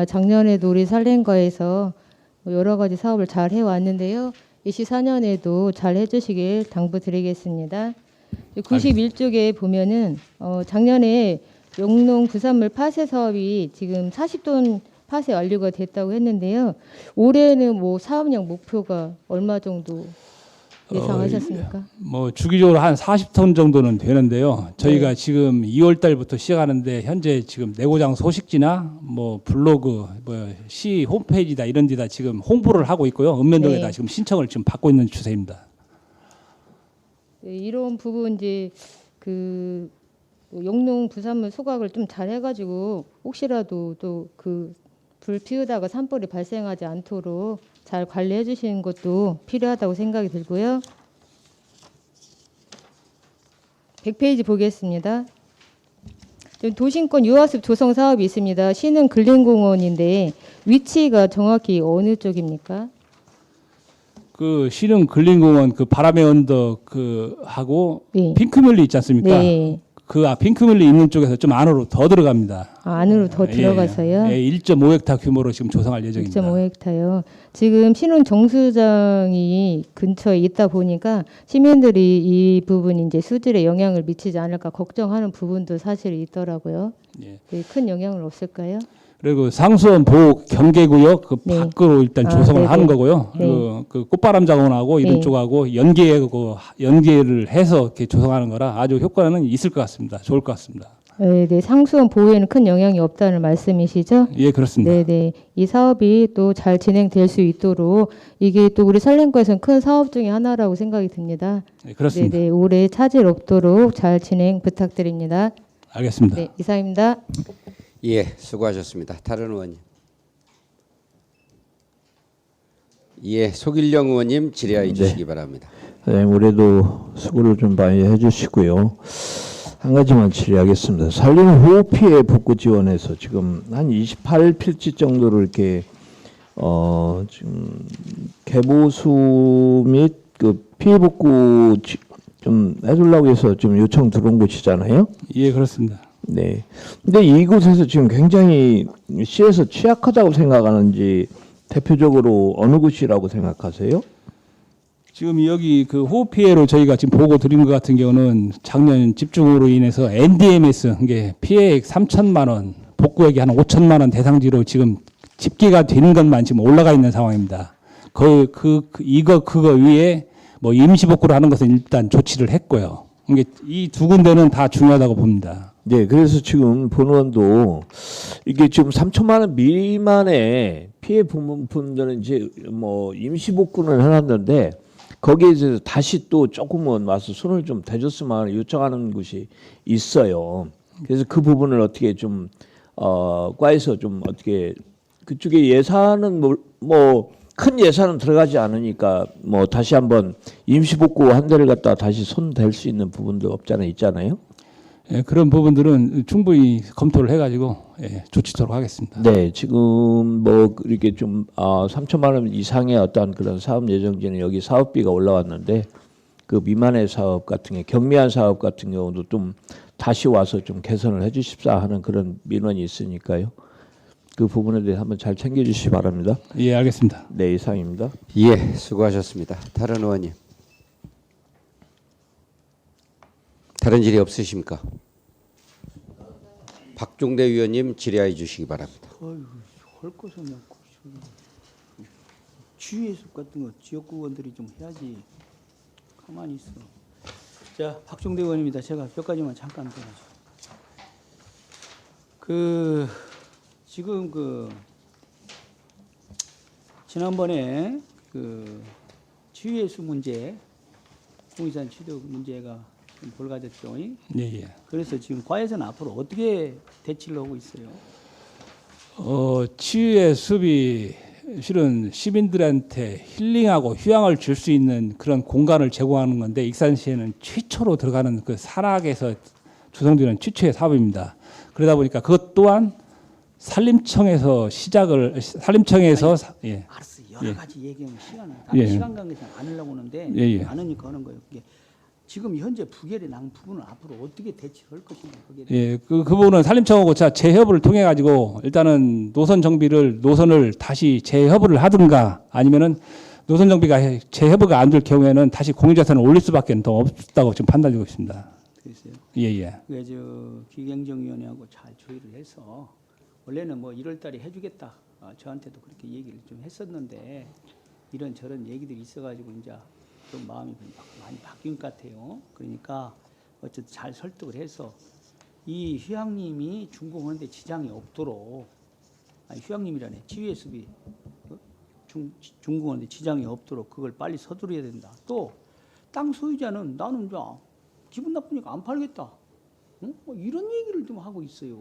작년에도 우리 산림과에서 여러 가지 사업을 잘 해왔는데요. 24년에도 잘 해주시길 당부드리겠습니다. 91쪽에 보면은 작년에 영농 부산물 파쇄 사업이 지금 40톤 파쇄 완료가 됐다고 했는데요. 올해는 뭐 사업량 목표가 얼마 정도 예상하셨습니까? 뭐 주기적으로 한 40톤 정도는 되는데요. 저희가 지금 2월 달부터 시작하는데 현재 지금 내고장 소식지나 뭐 블로그, 뭐 시 홈페이지다 이런 데다 지금 홍보를 하고 있고요. 읍면동에다 지금 신청을 지금 받고 있는 추세입니다. 네, 이런 부분 이제 그 영농 부산물 소각을 좀 잘 해가지고 혹시라도 또 그 불 피우다가 산불이 발생하지 않도록 잘 관리해 주시는 것도 필요하다고 생각이 들고요. 100페이지 보겠습니다. 도심권 유아숲 조성 사업이 있습니다. 시는 근린공원인데 위치가 정확히 어느 쪽입니까? 그 시릉 근린공원 그 바람의 언덕 그 하고 네. 핑크뮬리 있지 않습니까? 네. 그 핑크뮬리 있는 쪽에서 좀 안으로 더 들어갑니다. 안으로 더 들어가서요? 예, 1.5헥타 규모로 지금 조성할 예정입니다. 1.5헥타요. 지금 신혼 정수장이 근처에 있다 보니까 시민들이 이 부분이 이제 수질에 영향을 미치지 않을까 걱정하는 부분도 사실 있더라고요. 예. 네, 큰 영향은 없을까요? 그리고 상수원 보호 경계구역 그 네. 밖으로 일단 조성을 네네. 하는 거고요. 네. 그 꽃바람 자원하고 이런 네. 쪽하고 연계를 해서 이렇게 조성하는 거라 아주 효과는 있을 것 같습니다. 좋을 것 같습니다. 네, 네, 상수원 보호에는 큰 영향이 없다는 말씀이시죠? 예, 그렇습니다. 네, 네. 이 사업이 또 잘 진행될 수 있도록 이게 또 우리 산림과에서는 큰 사업 중에 하나라고 생각이 듭니다. 네, 그렇습니다. 네, 네. 올해 차질 없도록 잘 진행 부탁드립니다. 알겠습니다. 네, 이상입니다. 예, 수고하셨습니다. 다른 의원님. 예, 속일령 의원님 질의하여 주시기 바랍니다. 네, 올해도 수고를 좀 많이 해주시고요. 한 가지만 질의하겠습니다. 산림 호우 피해 복구 지원에서 지금 한 28필지 정도를 이렇게 지금 개보수 및 그 피해 복구 좀 해주려고 해서 지금 요청 들어온 곳이잖아요. 예, 그렇습니다. 네. 근데 이곳에서 지금 굉장히 시에서 취약하다고 생각하는지 대표적으로 어느 곳이라고 생각하세요? 지금 여기 그 호우 피해로 저희가 지금 보고 드린 것 같은 경우는 작년 집중으로 인해서 NDMS 이게 피해액 3천만 원, 복구액이 한 5천만 원 대상지로 지금 집계가 되는 것만 지금 올라가 있는 상황입니다. 그거 위에 뭐 임시 복구를 하는 것은 일단 조치를 했고요. 이게 이 두 군데는 다 중요하다고 봅니다. 네, 그래서 지금 본원도 이게 지금 3천만 원 미만의 피해 부분들은 이제 뭐 임시 복구는 해놨는데 거기에 대해서 다시 또 조금은 와서 손을 좀 대줬으면 요청하는 곳이 있어요. 그래서 그 부분을 어떻게 좀 과에서 좀 어떻게 그쪽에 예산은 뭐 큰 예산은 들어가지 않으니까 뭐 다시 한번 임시복구 한 대를 갖다 다시 손 댈 수 있는 부분도 없잖아요, 있잖아요. 예, 그런 부분들은 충분히 검토를 해가지고 예, 조치토록 하겠습니다. 네, 지금 뭐 이렇게 좀 3천만 원 이상의 어떤 그런 사업 예정지는 여기 사업비가 올라왔는데 그 미만의 사업 같은 게 경미한 사업 같은 경우도 좀 다시 와서 좀 개선을 해주십사 하는 그런 민원이 있으니까요. 그 부분에 대해 한번 잘 챙겨주시기 바랍니다. 예, 알겠습니다. 네, 이상입니다. 예, 수고하셨습니다. 다른 의원님. 다른 질의 없으십니까? 박종대 위원님 질의해 주시기 바랍니다. 어휴, 할 것은 없고 주의해서 같은 거 지역구원들이 좀 해야지. 가만히 있어. 자, 박종대 의원입니다. 제가 몇 가지만 잠깐 드리죠. 지금 지난번에 치유예수 문제, 공유산 취득 문제가 좀 불거졌죠. 예, 예. 그래서 지금 과에서는 앞으로 어떻게 대치를 하고 있어요? 치유의 숲이 실은 시민들한테 힐링하고 휴양을 줄 수 있는 그런 공간을 제공하는 건데 익산시에는 최초로 들어가는 그 산악에서 조성되는 최초의 사업입니다. 그러다 보니까 그것 또한 산림청에서 예. 알았어. 여러 예. 가지 얘기하면 시간을 예. 시간 관계상 안 하려고 하는데 예, 예. 안 하니까 하는 거예요. 그게 지금 현재 부결이 난 부분은 앞으로 어떻게 대처할 것인가 거기에 예, 그 부분은 산림청하고 재협을 통해 가지고 일단은 노선을 다시 재협을 하든가 아니면은 노선 정비가 재협의가 안 될 경우에는 다시 공유자산을 올릴 수밖에 더 없다고 지금 판단되고 있습니다. 그랬어요. 예, 예. 그래서 기경정위원회하고 잘 조율을 해서 원래는 뭐 1월달에 해주겠다. 저한테도 그렇게 얘기를 좀 했었는데 이런 저런 얘기들이 있어가지고 이제 좀 마음이 많이 바뀐 것 같아요. 그러니까 어쨌든 잘 설득을 해서 이 휴양림이 준공하는데 지장이 없도록 휴양림이라네 치유의 숲이 준공하는데 지장이 없도록 그걸 빨리 서두르야 된다. 또 땅 소유자는 나는 이제 기분 나쁘니까 안 팔겠다. 뭐 이런 얘기를 좀 하고 있어요.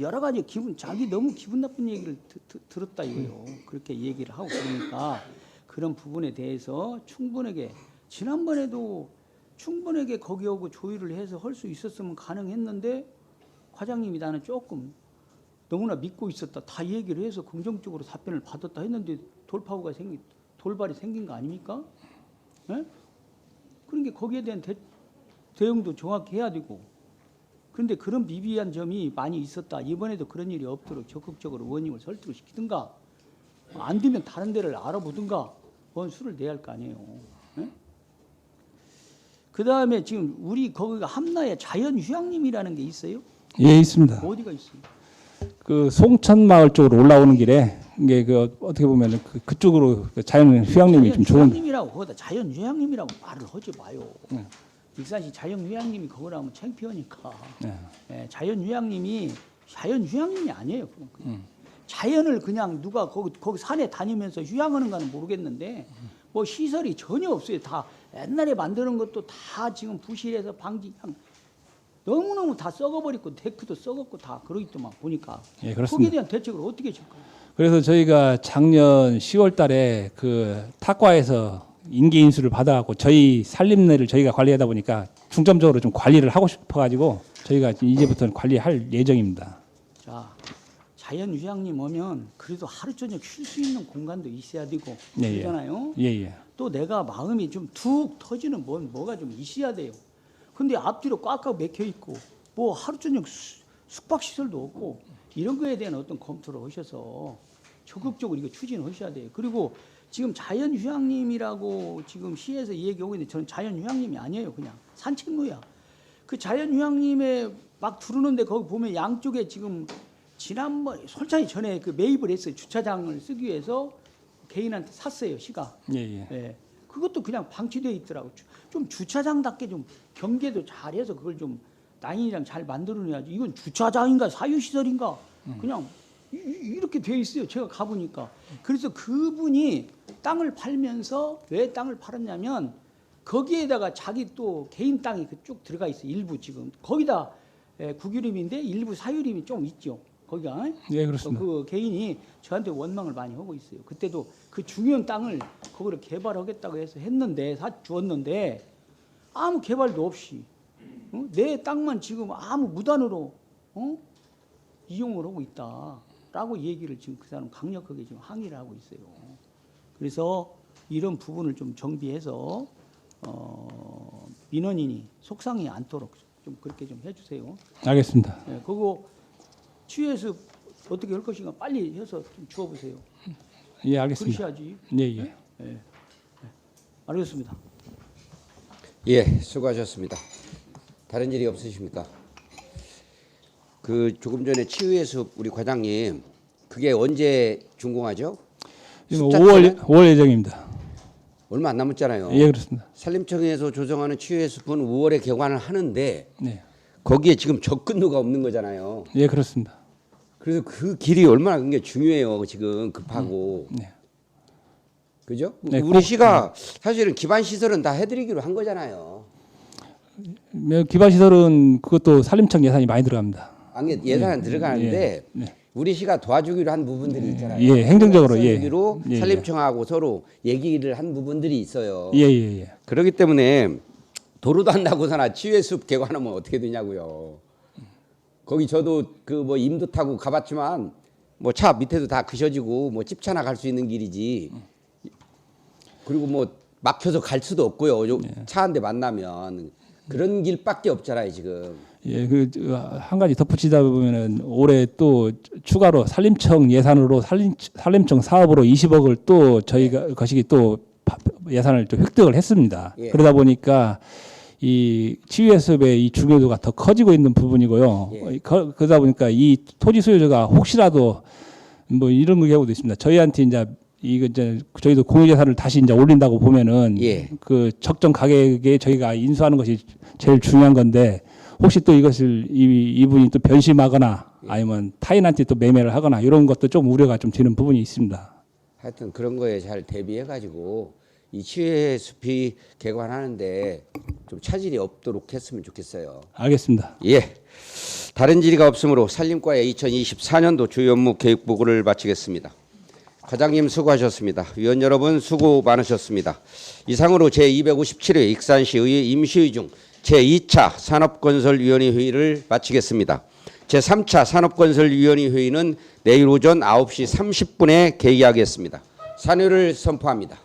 여러 가지 자기 너무 기분 나쁜 얘기를 들었다 이거요. 그렇게 얘기를 하고 그러니까 그런 부분에 대해서 충분하게 지난번에도 충분하게 거기하고 조율을 해서 할 수 있었으면 가능했는데 과장님이 나는 조금 너무나 믿고 있었다. 다 얘기를 해서 긍정적으로 답변을 받았다 했는데 돌발이 생긴 거 아닙니까? 예? 그러니까 거기에 대한 대응도 정확히 해야 되고 그런데 그런 미비한 점이 많이 있었다. 이번에도 그런 일이 없도록 적극적으로 의원님을 설득을 시키든가 안 되면 다른 데를 알아보든가 수를 내야 할 거 아니에요. 네? 그 다음에 지금 우리 거기가 함나에 자연휴양림이라는 게 있어요? 예, 있습니다. 어디가 있어요? 그 송천마을 쪽으로 올라오는 길에 이게 어떻게 보면 그쪽으로 자연휴양림이 좀 좋은. 자연휴양림이라고 거기다 자연휴양림이라고 말을 하지 마요. 익산시 자연휴양림이 거기라면 창피하니까. 예, 자연휴양림이 아니에요. 자연을 그냥 누가 거기 산에 다니면서 휴양하는 거는 모르겠는데 뭐 시설이 전혀 없어요. 다 옛날에 만드는 것도 다 지금 부실해서 너무너무 다 썩어버리고 데크도 썩었고 다 그러겠더만 보니까. 예, 그렇습니다. 거기에 대한 대책을 어떻게 하실까요? 그래서 저희가 작년 10월 달에 그 탁과에서 인기 인수를 받아갖고 저희 산림내를 저희가 관리하다 보니까 중점적으로 좀 관리를 하고 싶어가지고 저희가 이제부터는 관리할 예정입니다. 자, 자연휴양림 오면 그래도 하루 저녁 쉴 수 있는 공간도 있어야 되고 예, 그러잖아요. 예, 예. 또 내가 마음이 좀 툭 터지는 뭐가 좀 있어야 돼요. 근데 앞뒤로 꽉꽉 막혀 있고 뭐 하루 저녁 숙박 시설도 없고 이런 거에 대한 어떤 검토를 하셔서 적극적으로 이거 추진하셔야 돼요. 그리고 지금 자연휴양림이라고 지금 시에서 얘기하고 있는데 저는 자연휴양림이 아니에요. 그냥 산책로야. 그 자연휴양림에 막 들어오는데 거기 보면 양쪽에 지금 지난번 솔찬히 전에 그 매입을 했어요. 주차장을 쓰기 위해서 개인한테 샀어요. 시가. 예, 예. 예. 그것도 그냥 방치되어 있더라고. 좀 주차장답게 좀 경계도 잘해서 그걸 좀 라인이랑 잘 만들어내야지. 이건 주차장인가 사유시설인가 그냥 이렇게 돼 있어요. 제가 가보니까. 그래서 그분이 땅을 팔면서 왜 땅을 팔았냐면 거기에다가 자기 또 개인 땅이 쭉 들어가 있어요. 일부 지금 거기다 국유림인데 일부 사유림이 좀 있죠. 거기가 예, 그렇습니다. 그 개인이 저한테 원망을 많이 하고 있어요. 그때도 그 중요한 땅을 그거를 개발하겠다고 해서 했는데 주었는데 아무 개발도 없이 내 땅만 지금 아무 무단으로 이용을 하고 있다라고 얘기를 지금 그 사람 강력하게 지금 항의를 하고 있어요. 그래서 이런 부분을 좀 정비해서 민원인이 속상해 않도록 좀 그렇게 좀 해주세요. 알겠습니다. 네, 그거 취해서 어떻게 할 것인가 빨리 해서 좀 주어보세요. 예, 알겠습니다. 그러셔야지. 예, 예. 네. 알겠습니다. 예, 수고하셨습니다. 다른 일이 없으십니까? 그 조금 전에 치유의 숲 우리 과장님 그게 언제 준공하죠? 지금 숫자 5월 예정입니다. 얼마 안 남았잖아요. 예, 그렇습니다. 산림청에서 조성하는 치유의 숲은 5월에 개관을 하는데 네. 거기에 지금 접근로가 없는 거잖아요. 예, 그렇습니다. 그래서 그 길이 얼마나 그게 중요해요. 지금 급하고. 네. 그죠? 네, 우리 시가 사실은 기반 시설은 다 해드리기로 한 거잖아요. 기반 시설은 그것도 산림청 예산이 많이 들어갑니다. 예산은 들어가는데 네. 우리 시가 도와주기로 한 부분들이 있잖아요. 예, 행정적으로, 예. 도와주기로 예, 예. 산림청하고 서로 얘기를 한 부분들이 있어요. 예, 예, 예. 그렇기 때문에 도로도 한다고서나 치유의 숲 개관하면 어떻게 되냐고요. 거기 저도 그 뭐 임도 타고 가봤지만 뭐 차 밑에도 다 그셔지고 뭐 집차나 갈 수 있는 길이지. 그리고 뭐 막혀서 갈 수도 없고요. 차 한 대 만나면 그런 길밖에 없잖아요 지금. 예, 그 한 가지 덧붙이다 보면은 올해 또 추가로 산림청 예산으로 산림청 사업으로 20억을 또 저희가 거시기 또 예산을 좀 획득을 했습니다. 예. 그러다 보니까 이 치유의 숲의 이 중요도가 더 커지고 있는 부분이고요. 예. 그러다 보니까 이 토지 소유자가 혹시라도 뭐 이런 경우도 있습니다. 저희한테 이제 저희도 공유재산을 다시 이제 올린다고 보면은 예. 그 적정 가격에 저희가 인수하는 것이 제일 중요한 건데 혹시 또 이것을 이분이 또 변심하거나 아니면 타인한테 또 매매를 하거나 이런 것도 좀 우려가 좀 되는 부분이 있습니다. 하여튼 그런 거에 잘 대비해 가지고 이 치유의 숲이 개관하는데 좀 차질이 없도록 했으면 좋겠어요. 알겠습니다. 예. 다른 질의가 없으므로 산림과의 2024년도 주요 업무 계획 보고를 마치겠습니다. 과장님 수고하셨습니다. 위원 여러분 수고 많으셨습니다. 이상으로 제257회 익산시의 임시회 중 제2차 산업건설위원회 회의를 마치겠습니다. 제3차 산업건설위원회 회의는 내일 오전 9시 30분에 개의하겠습니다. 산회를 선포합니다.